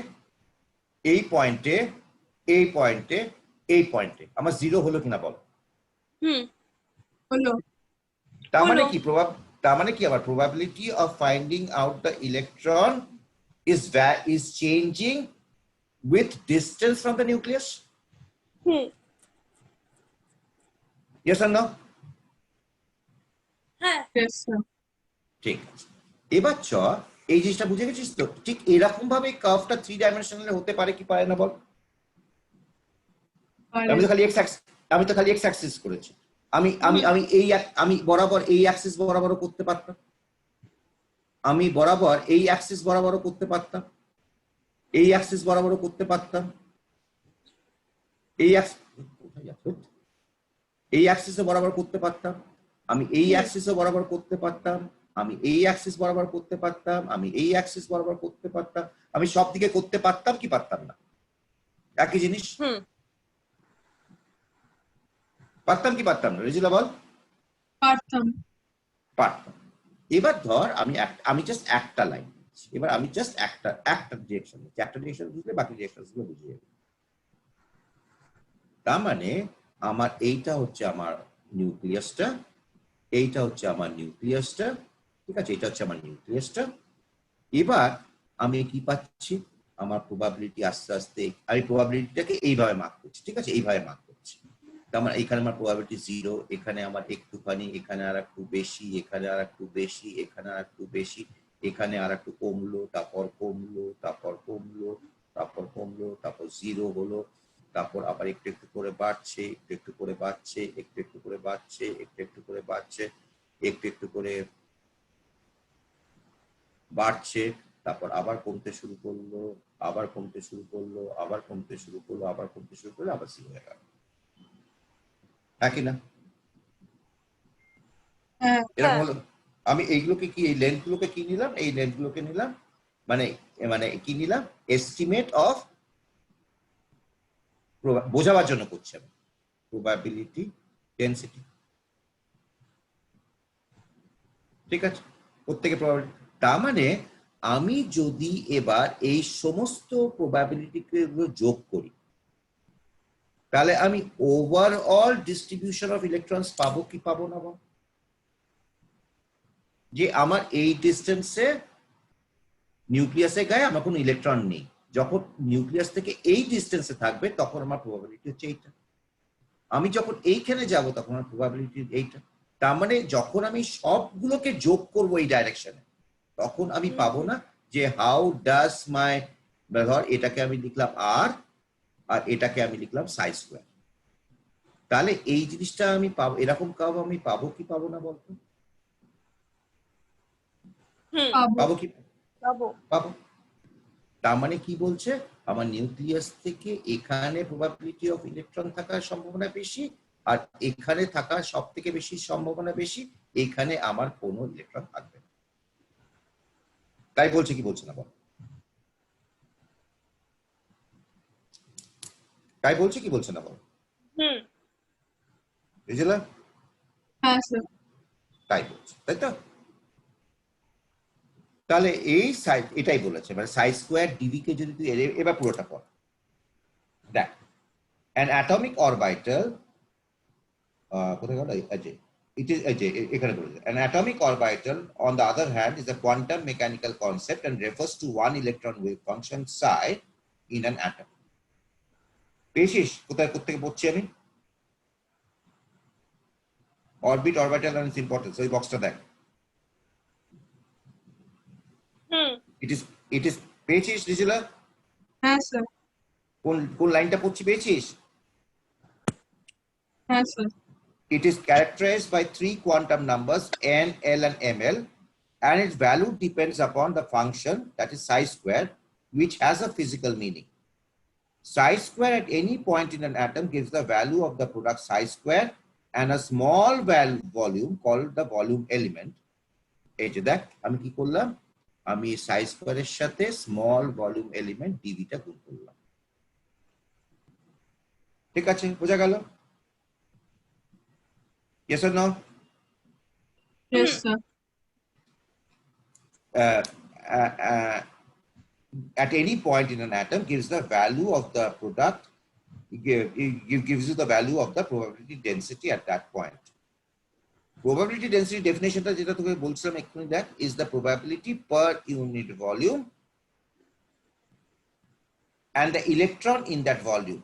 এই পয়েন্টে, এই পয়েন্টে, এই পয়েন্টে আমার জিরো হলো কিনা বল। হুম হলো। তার মানে হলো। কি তার মানে কি আবার probability of finding out the electron is changing with distance from the nucleus. Hmm Yes or no? হ্যাঁ Yes, sir. ঠিক আছে, এবার চ এই জিনিসটা বুঝে গেছিস তো, ঠিক এরকম ভাবে কার্ভটা 3 ডাইমেনশনাল হতে পারে কি পারে না বল। আমি তো খালি এক্স অ্যাক্সিস করেছি, আমি আমি আমি এই আমি বরাবর এই অ্যাক্সিস বরাবরও করতে পারতাম, আমি বরাবর এই অ্যাক্সিস বরাবরও করতে পারতাম, এই অ্যাক্সিস বরাবরও করতে পারতাম, এই অ্যাক্সিসে বরাবর করতে পারতাম, আমি এই অ্যাক্সিসে বরাবর করতে পারতাম, আমি এই অ্যাক্সিস বরাবর করতে পারতাম, আমি এই অ্যাক্সিস বরাবর করতে পারতাম, আমি সব দিকে করতে পারতাম কি পারতাম না, একই জিনিস। হুম পারতাম কি পারতাম না রেজিলা বল। পারতাম। পারতাম। এবার ধর আমি জাস্ট একটা লাইন, এবার আমি জাস্ট একটা ডিরেকশন, একটা ডিরেকশন বুঝলে বাকি ডিরেকশন গুলো বুঝে যাবে। তার মানে আমার এইটা হচ্ছে আমার নিউক্লিয়াসটা, এইটা হচ্ছে আমার নিউক্লিয়াসটা, ঠিক আছে, এটা হচ্ছে আমার নিউক্লিয়াসটা। এবার আমি কি পাচ্ছি, আমার প্রবাবিলিটি আস্তে আস্তে আমি প্রবাবিলিটিটাকে এইভাবে মার্ক করছি, ঠিক আছে, এইভাবে মার্ক করছি। তার মানে এখানে আমার প্রবাবিলিটি 0, এখানে আমার একটুখানি, এখানে আর একটু বেশি, এখানে আর একটু বেশি, এখানে আর একটু বেশি, এখানে আর একটু কমলো, তারপর কমলো, তারপর কমলো, তারপর কমলো, তারপর 0 হলো, তারপর আবার একটু একটু করে বাড়ছে, একটু একটু করে বাড়ছে, একটু একটু করে বাড়ছে, একটু একটু করে বাড়ছে, একটু একটু করে বাড়ছে, তারপর আবার কমতে শুরু করলো, আবার কমতে শুরু করলো, আবার কমতে শুরু করলো, আবার কমতে শুরু করলো, আবার 0 হয়ে গেল। একই না? হ্যাঁ এরকম হলো। আমি এইগুলোকে কি, এই লেন্থ গুলোকে কি নিলাম, এই লেন্থ গুলোকে নিলাম, মানে মানে কি নিলাম, এস্টিমেট অফ, বোঝাবার জন্য করছি আমি, প্রবাবিলিটি ডেনসিটি, ঠিক আছে, প্রত্যেকে প্রবাবিলিটি। তার মানে আমি যদি এবার এই সমস্ত প্রবাবিলিটিকে যোগ করি, তাহলে আমি ওভারঅল ডিস্ট্রিবিউশন অফ ইলেকট্রনস পাবো কি পাবো না বল। যে আমার এই ডিস্টেন্সে নিউক্লিয়াসে গায়ে আমার কোনো ইলেকট্রন নেই, যখন নিউক্লিয়াস থেকে এই ডিস্টেন্সে থাকবে তখন আমার প্রবাবিলিটি হচ্ছে এইটা, আমি যখন এইখানে যাব তখন আমার প্রবাবিলিটি এইটা। তার মানে যখন আমি সবগুলোকে যোগ করবো এই ডাইরেকশনে, তখন আমি পাবো না যে হাউ ডাজ মাই, ধর এটাকে আমি লিখলাম আর, আর এটাকে আমি লিখলাম সাই স্কোয়ার, তাহলে এই জিনিসটা আমি পাবো, এরকম কার্ভ আমি পাবো কি পাবো না বলতো। পাবো কি পাবো। তার মানে কি বলছে, আমার নিউক্লিয়াস থেকে এখানে প্রবাবিলিটি অফ ইলেকট্রন থাকার সম্ভাবনা বেশি, আর এখানে থাকার সব থেকে বেশি সম্ভাবনা বেশি, এখানে আমার কোনো ইলেকট্রন থাকবে না। তাই বলছে কি বলছে না বল, তাই বলছে কি বলছে না বল, বুঝলা? হ্যাঁ স্যার। তাই বলছে, তাই তো। তাহলে এই সাইড এটাই বলেছে, মানে সাই স্কোয়ার ডিভি কে যদি তুই এবার পুরোটা পড় দেখ, an atomic orbital কোথায় গেল, it is এখানে বলেছে an atomic orbital on the other hand is a quantum mechanical concept and refers to one electron wave function psi in an atom. পেয়েছিস কোথায় থেকে পড়ছি আমি, orbit, orbital and its importance, ওই বক্সটা দেখ, it is পেয়েছিস রিজুলা? হ্যাঁ স্যার, কোন লাইনটা পড়ছি পেয়েছিস? হ্যাঁ sir. It is characterized by three quantum numbers n, l, and ml, and its value depends upon the function, that is psi square, which has a physical meaning. Psi square at any point in an atom gives the value of the product psi square and a small volume called the volume element. এই যে দেখ আমি কি করলাম, আমি psi square এর সাথে small volume element dv টা গুণ করলাম। ঠিক আছে, বোঝা গেল? Yes or no? Yes sir. At any point in an atom gives the value of the product, gives you the value of the probability density at that point. Probability density definition টা যেটা তোকে বলছিলাম এক্ষুনি দেখ, is the probability per unit volume and the electron in that volume.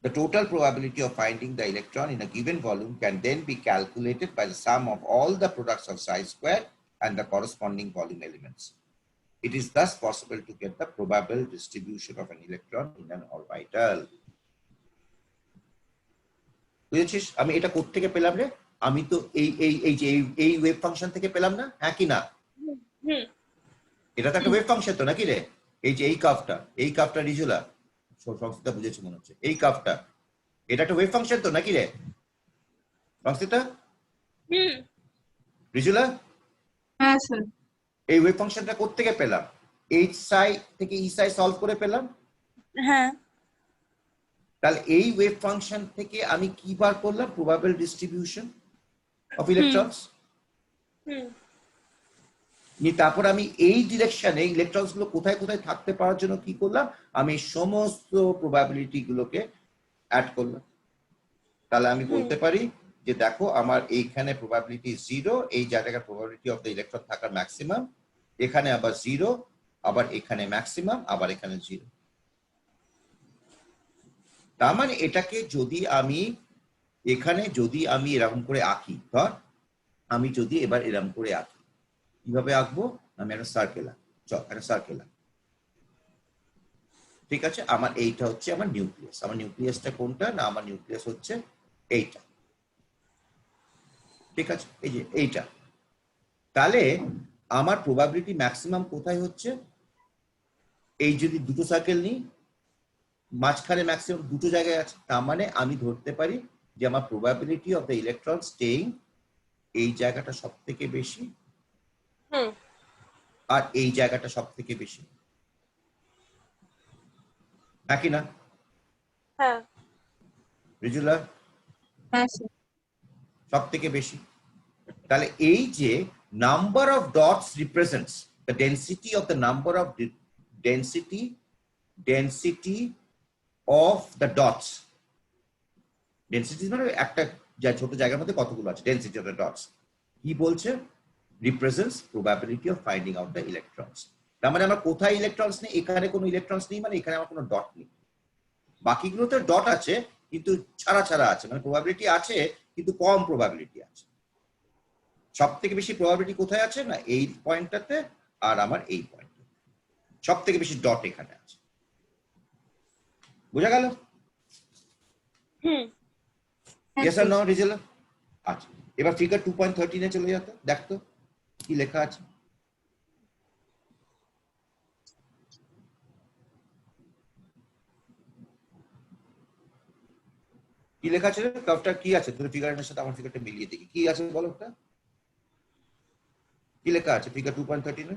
The total probability of finding the electron in a given volume can then be calculated by the sum of all the products of psi square and the corresponding volume elements. It is thus possible to get the probable distribution of an electron in an orbital. বুঝেছিস? আমি এটা কোথা থেকে পেলাম রে? আমি তো এই ওয়েভ ফাংশন থেকে পেলাম না, হ্যাঁ কি না? এটা তো একটা ওয়েভ ফাংশন তো নাকি রে? এই যে এই কার্ভটা রিজুলা সংস্থা বুঝেছে মনে হচ্ছে, এই কার্ভটা এটা একটা ওয়েভ ফাংশন তো নাকি রে সংস্থা? রিজুলা, হ্যাঁ স্যার। এই ওয়েভ ফাংশনটা কোথা থেকে পেলাম? এইচ সাই থেকে ই সাই সলভ করে পেলাম। হ্যাঁ, তাহলে এই ওয়েভ ফাংশন থেকে আমি কি বার করলাম? Probable distribution of electrons. তারপর আমি এই ডিরেকশনে ইলেকট্রনস গুলো কোথায় কোথায় থাকতে পারার জন্য কি করলাম? আমি সমস্ত প্রবাবিলিটি গুলোকে অ্যাড করলাম। তাহলে আমি বলতে পারি যে দেখো আমার এইখানে প্রবাবিলিটি 0, এই জায়গাটার প্রবাবিলিটি অফ দ্য ইলেকট্রন থাকার ম্যাক্সিমাম, এখানে আবার 0, আবার এখানে ম্যাক্সিমাম, আবার এখানে 0। তার মানে এটাকে যদি আমি এখানে এরকম করে আঁকি, ধর আমি যদি এবার এরকম করে আঁকি, কিভাবে আঁকবো? আমি একটা সার্কেল আঁকি, ঠিক আছে? আমার এইটা হচ্ছে আমার নিউক্লিয়াস। আমার নিউক্লিয়াসটা কোনটা? না, আমার নিউক্লিয়াস হচ্ছে এইটা, ঠিক আছে? এই যে এইটা। তাহলে আমার প্রবাবিলিটি ম্যাক্সিমাম কোথায় হচ্ছে? এই যদি দুটো সার্কেল নিই, মাঝখানে ম্যাক্সিমাম দুটো জায়গায় আছে, তার মানে আমি ধরতে পারি যে আমার probability of the electron staying এই জায়গাটা সব থেকে বেশি, আর এই জায়গাটা সব থেকে বেশি, নাকি না? হ্যাঁ, রিজুলা, হ্যাঁ স্যার। সব থেকে বেশি। তাহলে এই যে number of dots represents the density of the number of density of the dots. Density মানে একটা ছোট জায়গার মধ্যে কতগুলো আছে, ডেন্সিটি অফ দ্য ডটস কি বলছে? Represents probability of finding out the electrons. তার মানে আমার কোথায় ইলেকট্রনস নেই? এখানে কোনো ইলেকট্রনস নেই, মানে এখানে আমার কোনো ডট নেই। বাকিগুলোতে ডট আছে কিন্তু ছাড়া আছে, মানে প্রবাবিলিটি আছে কিন্তু কম প্রবাবিলিটি আছে। সব থেকে বেশি প্রবাবিলিটি কোথায় আছে? না এই পয়েন্টটাতে, আর আমার এই পয়েন্টে সব থেকে বেশি ডট এখানে আছে। বোঝা গেল? Yes or no, রিজেলা? আচ্ছা, এবার ফিগার 2.13 এ চলে যেত, দেখতো কি লেখা আছে। কি লেখা আছে? কার্ভটা কি আছে? তোর ফিগারের সাথে আমার ফিগারটা মিলিয়ে দেখি কি আছে, বলো একটা। কি লেখা আছে ফিগার 2.13 এ?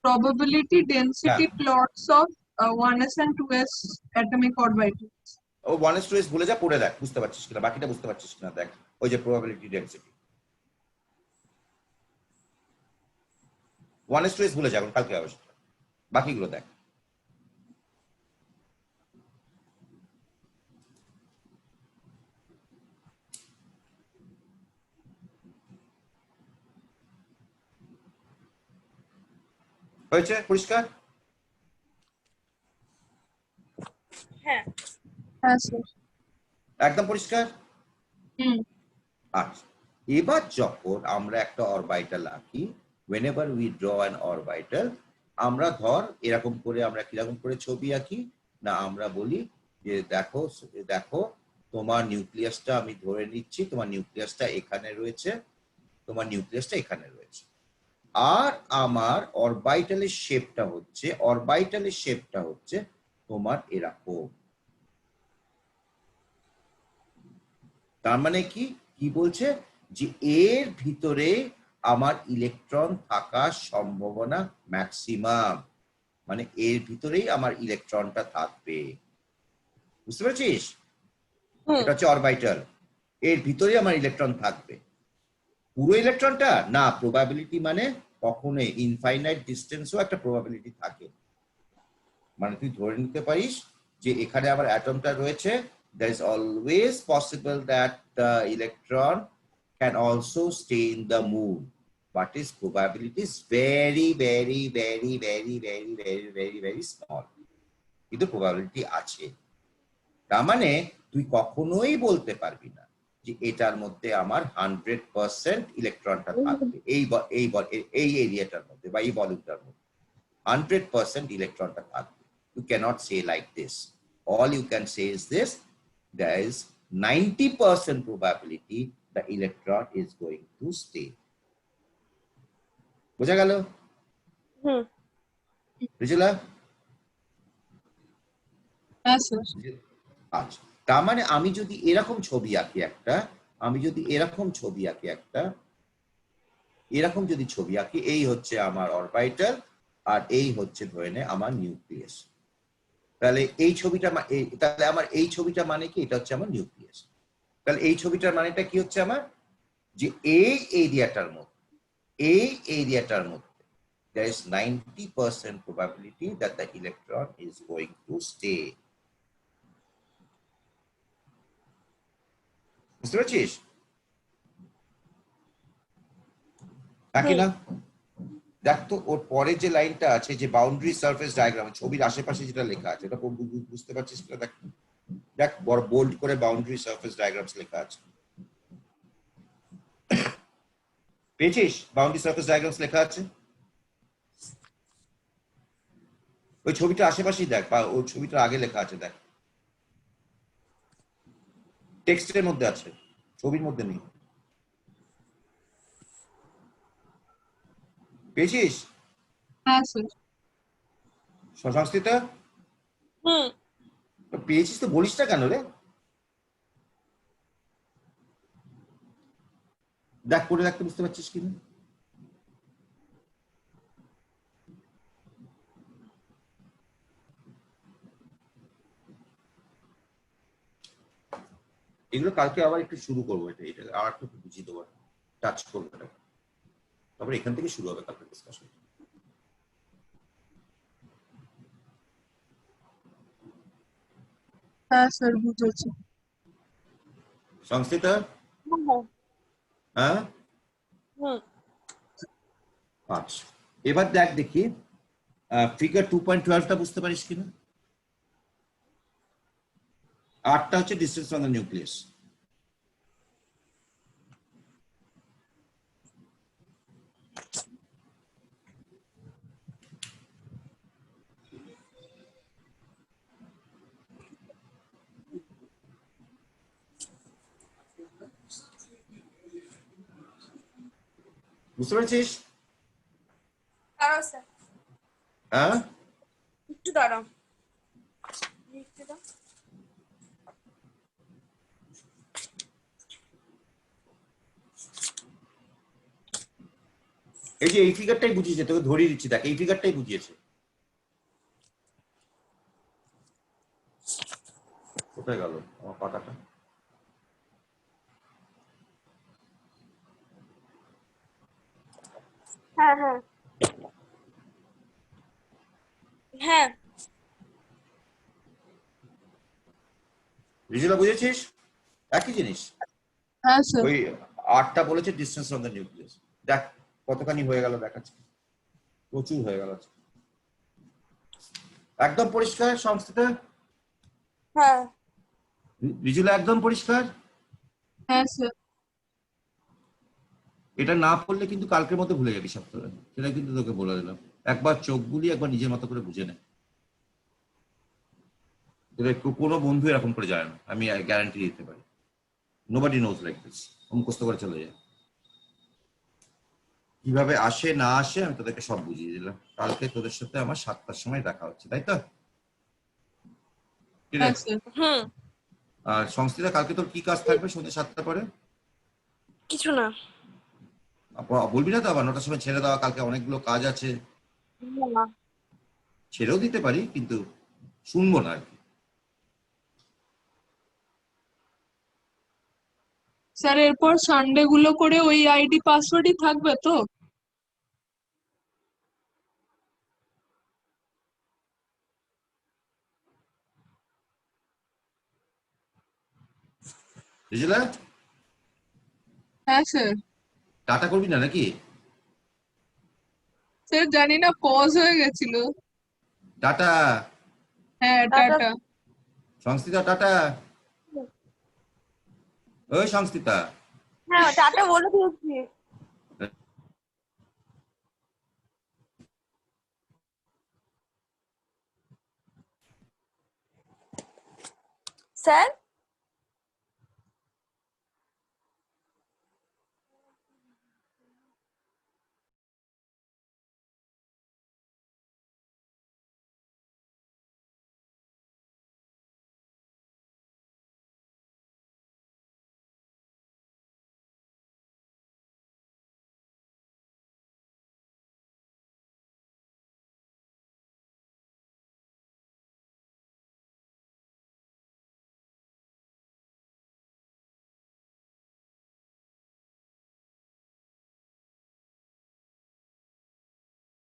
Probability density plots of 1s and 2s atomic orbitals. ও 1s 2s ভুলে যা, পড়ে দেখ, বুঝতে পারছিস কিনা, বাকিটা বুঝতে পারছিস কিনা দেখ। ওই যে প্রবাবিলিটি ডেনসিটি 1s 2s ভুলে যা, কালকে অবশ্য বাকিগুলো দেখ। হয়েছে? পরিষ্কার? হ্যাঁ, হ্যাঁ স্যার। একদম পরিষ্কার? হুম। আচ্ছা, এবার যখন আমরা একটা অরবিটাল আঁকি, whenever we draw an orbital, আমরা ধর এরকম করে আমরা কিরকম করে ছবি আঁকি না, আমরা বলি যে দেখো দেখো তোমার নিউক্লিয়াসটা আমি ধরে নিচ্ছি, তোমার নিউক্লিয়াসটা এখানে রয়েছে, তোমার নিউক্লিয়াসটা এখানে রয়েছে, আর আমার অরবিটালের শেপটা হচ্ছে তোমার এরকম। তার মানে কি কি বলছে যে এর ভিতরে আমার ইলেকট্রন থাকার সম্ভাবনা ম্যাক্সিমাম, মানে এর ভিতরেই আমার ইলেকট্রনটা থাকবে। বুঝতে পেরেছিস? এটা হচ্ছে অরবিটাল, এর ভিতরেই আমার ইলেকট্রন থাকবে। পুরো ইলেকট্রনটা না, প্রবাবিলিটি মানে কখনোই ইনফাইনাইট ডিস্টেন্সও একটা প্রবাবিলিটি থাকে। মানে তুই ধরে নিতে পারিস যে এখানে আমার অ্যাটমটা রয়েছে, there is always possible that the electron can also stay in the moon, but its probability is very very very very very very very very small, কিন্তু প্রবাবিলিটি আছে। তার মানে তুই কখনোই বলতে পারবি না যে এটার মধ্যে আমার 100% ইলেকট্রনটা থাকবে এই এরিয়াটার মধ্যে বা এই ভলিউমটার মধ্যে 100% ইলেকট্রনটা থাকবে। You cannot say like this. All you can say is this: there is 90% probability the electron is going to stay. বোঝা গেল? বুঝলা? হ্যাঁ স্যার। আচ্ছা, তার মানে আমি যদি এরকম ছবি আঁকি একটা, এরকম যদি ছবি আঁকি, এই হচ্ছে আমার অরবিটাল আর এই হচ্ছে ধরে নে আমার নিউক্লিয়াস, তাহলে এই ছবিটা তাহলে আমার এই ছবিটা মানে কি, এটা হচ্ছে আমার নিউক্লিয়াস। তাহলে এই ছবিটার মানেটা কি হচ্ছে আমার, যে এই এরিয়াটার মধ্যে there is 90% probability that the electron is going to stay. বুঝতে পারছিস নাকি না? দেখ তো ওর পরে যে লাইনটা আছে, যে বাউন্ডারি সারফেস ডায়াগ্রাম, ছবির আশেপাশে যেটা লেখা আছে, এটা বুঝতে পারছিস? দেখ দেখ বড় বোল্ড করে বাউন্ডারি সারফেস ডায়াগ্রামস লেখা আছে, পেয়েছিস? বাউন্ডারি সারফেস ডায়াগ্রামস লেখা আছে ওই ছবিটা আশেপাশেই, দেখ, বা ওই ছবিটার আগে লেখা আছে, দেখ টেক্সটের মধ্যে আছে, ছবির মধ্যে নেই। পেয়েছিস? হ্যাঁ স্যার। সংস্কৃতা পেয়েছিস তো বলিস না কেন রে? দেখ পড়ে রাখতে, বুঝতে পারছিস কিনা? এগুলো কালকে আবার একটু শুরু করবো, এটা আর একটু বুঝিয়ে দেবো, টাচ করবো এটা, তারপরে এখান থেকে শুরু হবে কালকে ডিসকাশন। হ্যাঁ স্যার বুঝেছি। সংস্কৃতা, হ্যাঁ আচ্ছা, এবার দেখ দেখি ফিগার 2.12টা বুঝতে পারিস কিনা? 8টা হচ্ছে ডিসটেন্স ফ্রম দ্য নিউক্লিয়াস। বুঝতে পারছিস? দাঁড়াও স্যার, হ্যাঁ একটু দাঁড়াও। এই যে এই ফিগারটাই বুঝিয়েছে, তোকে ধরিয়ে দিচ্ছি, দেখ এই ফিগারটাই বুঝিয়েছে। কোথায় গেল আমার পাতাটা? হ্যাঁ হ্যাঁ হ্যাঁ রিজুলা বুঝেছিস? একই জিনিস। হ্যাঁ স্যার। ওই 8টা বলেছে ডিসটেন্স ফ্রম দ্য নিউক্লিয়াস। দেখ কতখানি হয়ে গেল, দেখাচ্ছে প্রচুর হয়ে গেল। একদম পরিষ্কার সংস্থাটা? হ্যাঁ রিজুলা একদম পরিষ্কার? হ্যাঁ স্যার। এটা না পড়লে কিন্তু কালকের মধ্যে ভুলে যাবি সপ্তাহে, সেটা কিন্তু তোকে বলে দিলাম। একবার চোখ বুলি একবার নিজের মতো করে বুঝে নে। এটা কোনো বন্ধু এরকম করে যায় না, আমি গ্যারান্টি দিতে পারি। নোবডি নোজ লাইক দিস, মুখস্থ করে চলে যায়। কিভাবে আসে না আসে আমি তোদেরকে সব বুঝিয়ে দিলাম। কালকে তোদের সাথে আমার 7টার সময় দেখা হচ্ছে, তাই তো? ঠিক হ্যাঁ আছে। স্যার। হুম, আর সংস্থিতা, কালকে তোর কি কাজ থাকবে সন্ধ্যে 7টা পরে? কিছু না। বলবি না তো আবার 9টার সময় ছেড়ে দেওয়া, কালকে অনেকগুলো কাজ আছে। না। ছেড়েও দিতে পারি, কিন্তু শুনবো না আর কি। স্যার এরপর সানডে গুলো করে ওই আইডি পাসওয়ার্ডই থাকবে তো? বুঝলে? হ্যাঁ স্যার। টাটা করবি না নাকি? স্যার জানি না, পজ হয়ে গেছিল। টাটা। হ্যাঁ টাটা। টাটা। সংস্থিতা টাটা। ওই সংস্থিতা। হ্যাঁ, টাটা বলে দিয়েছি। স্যার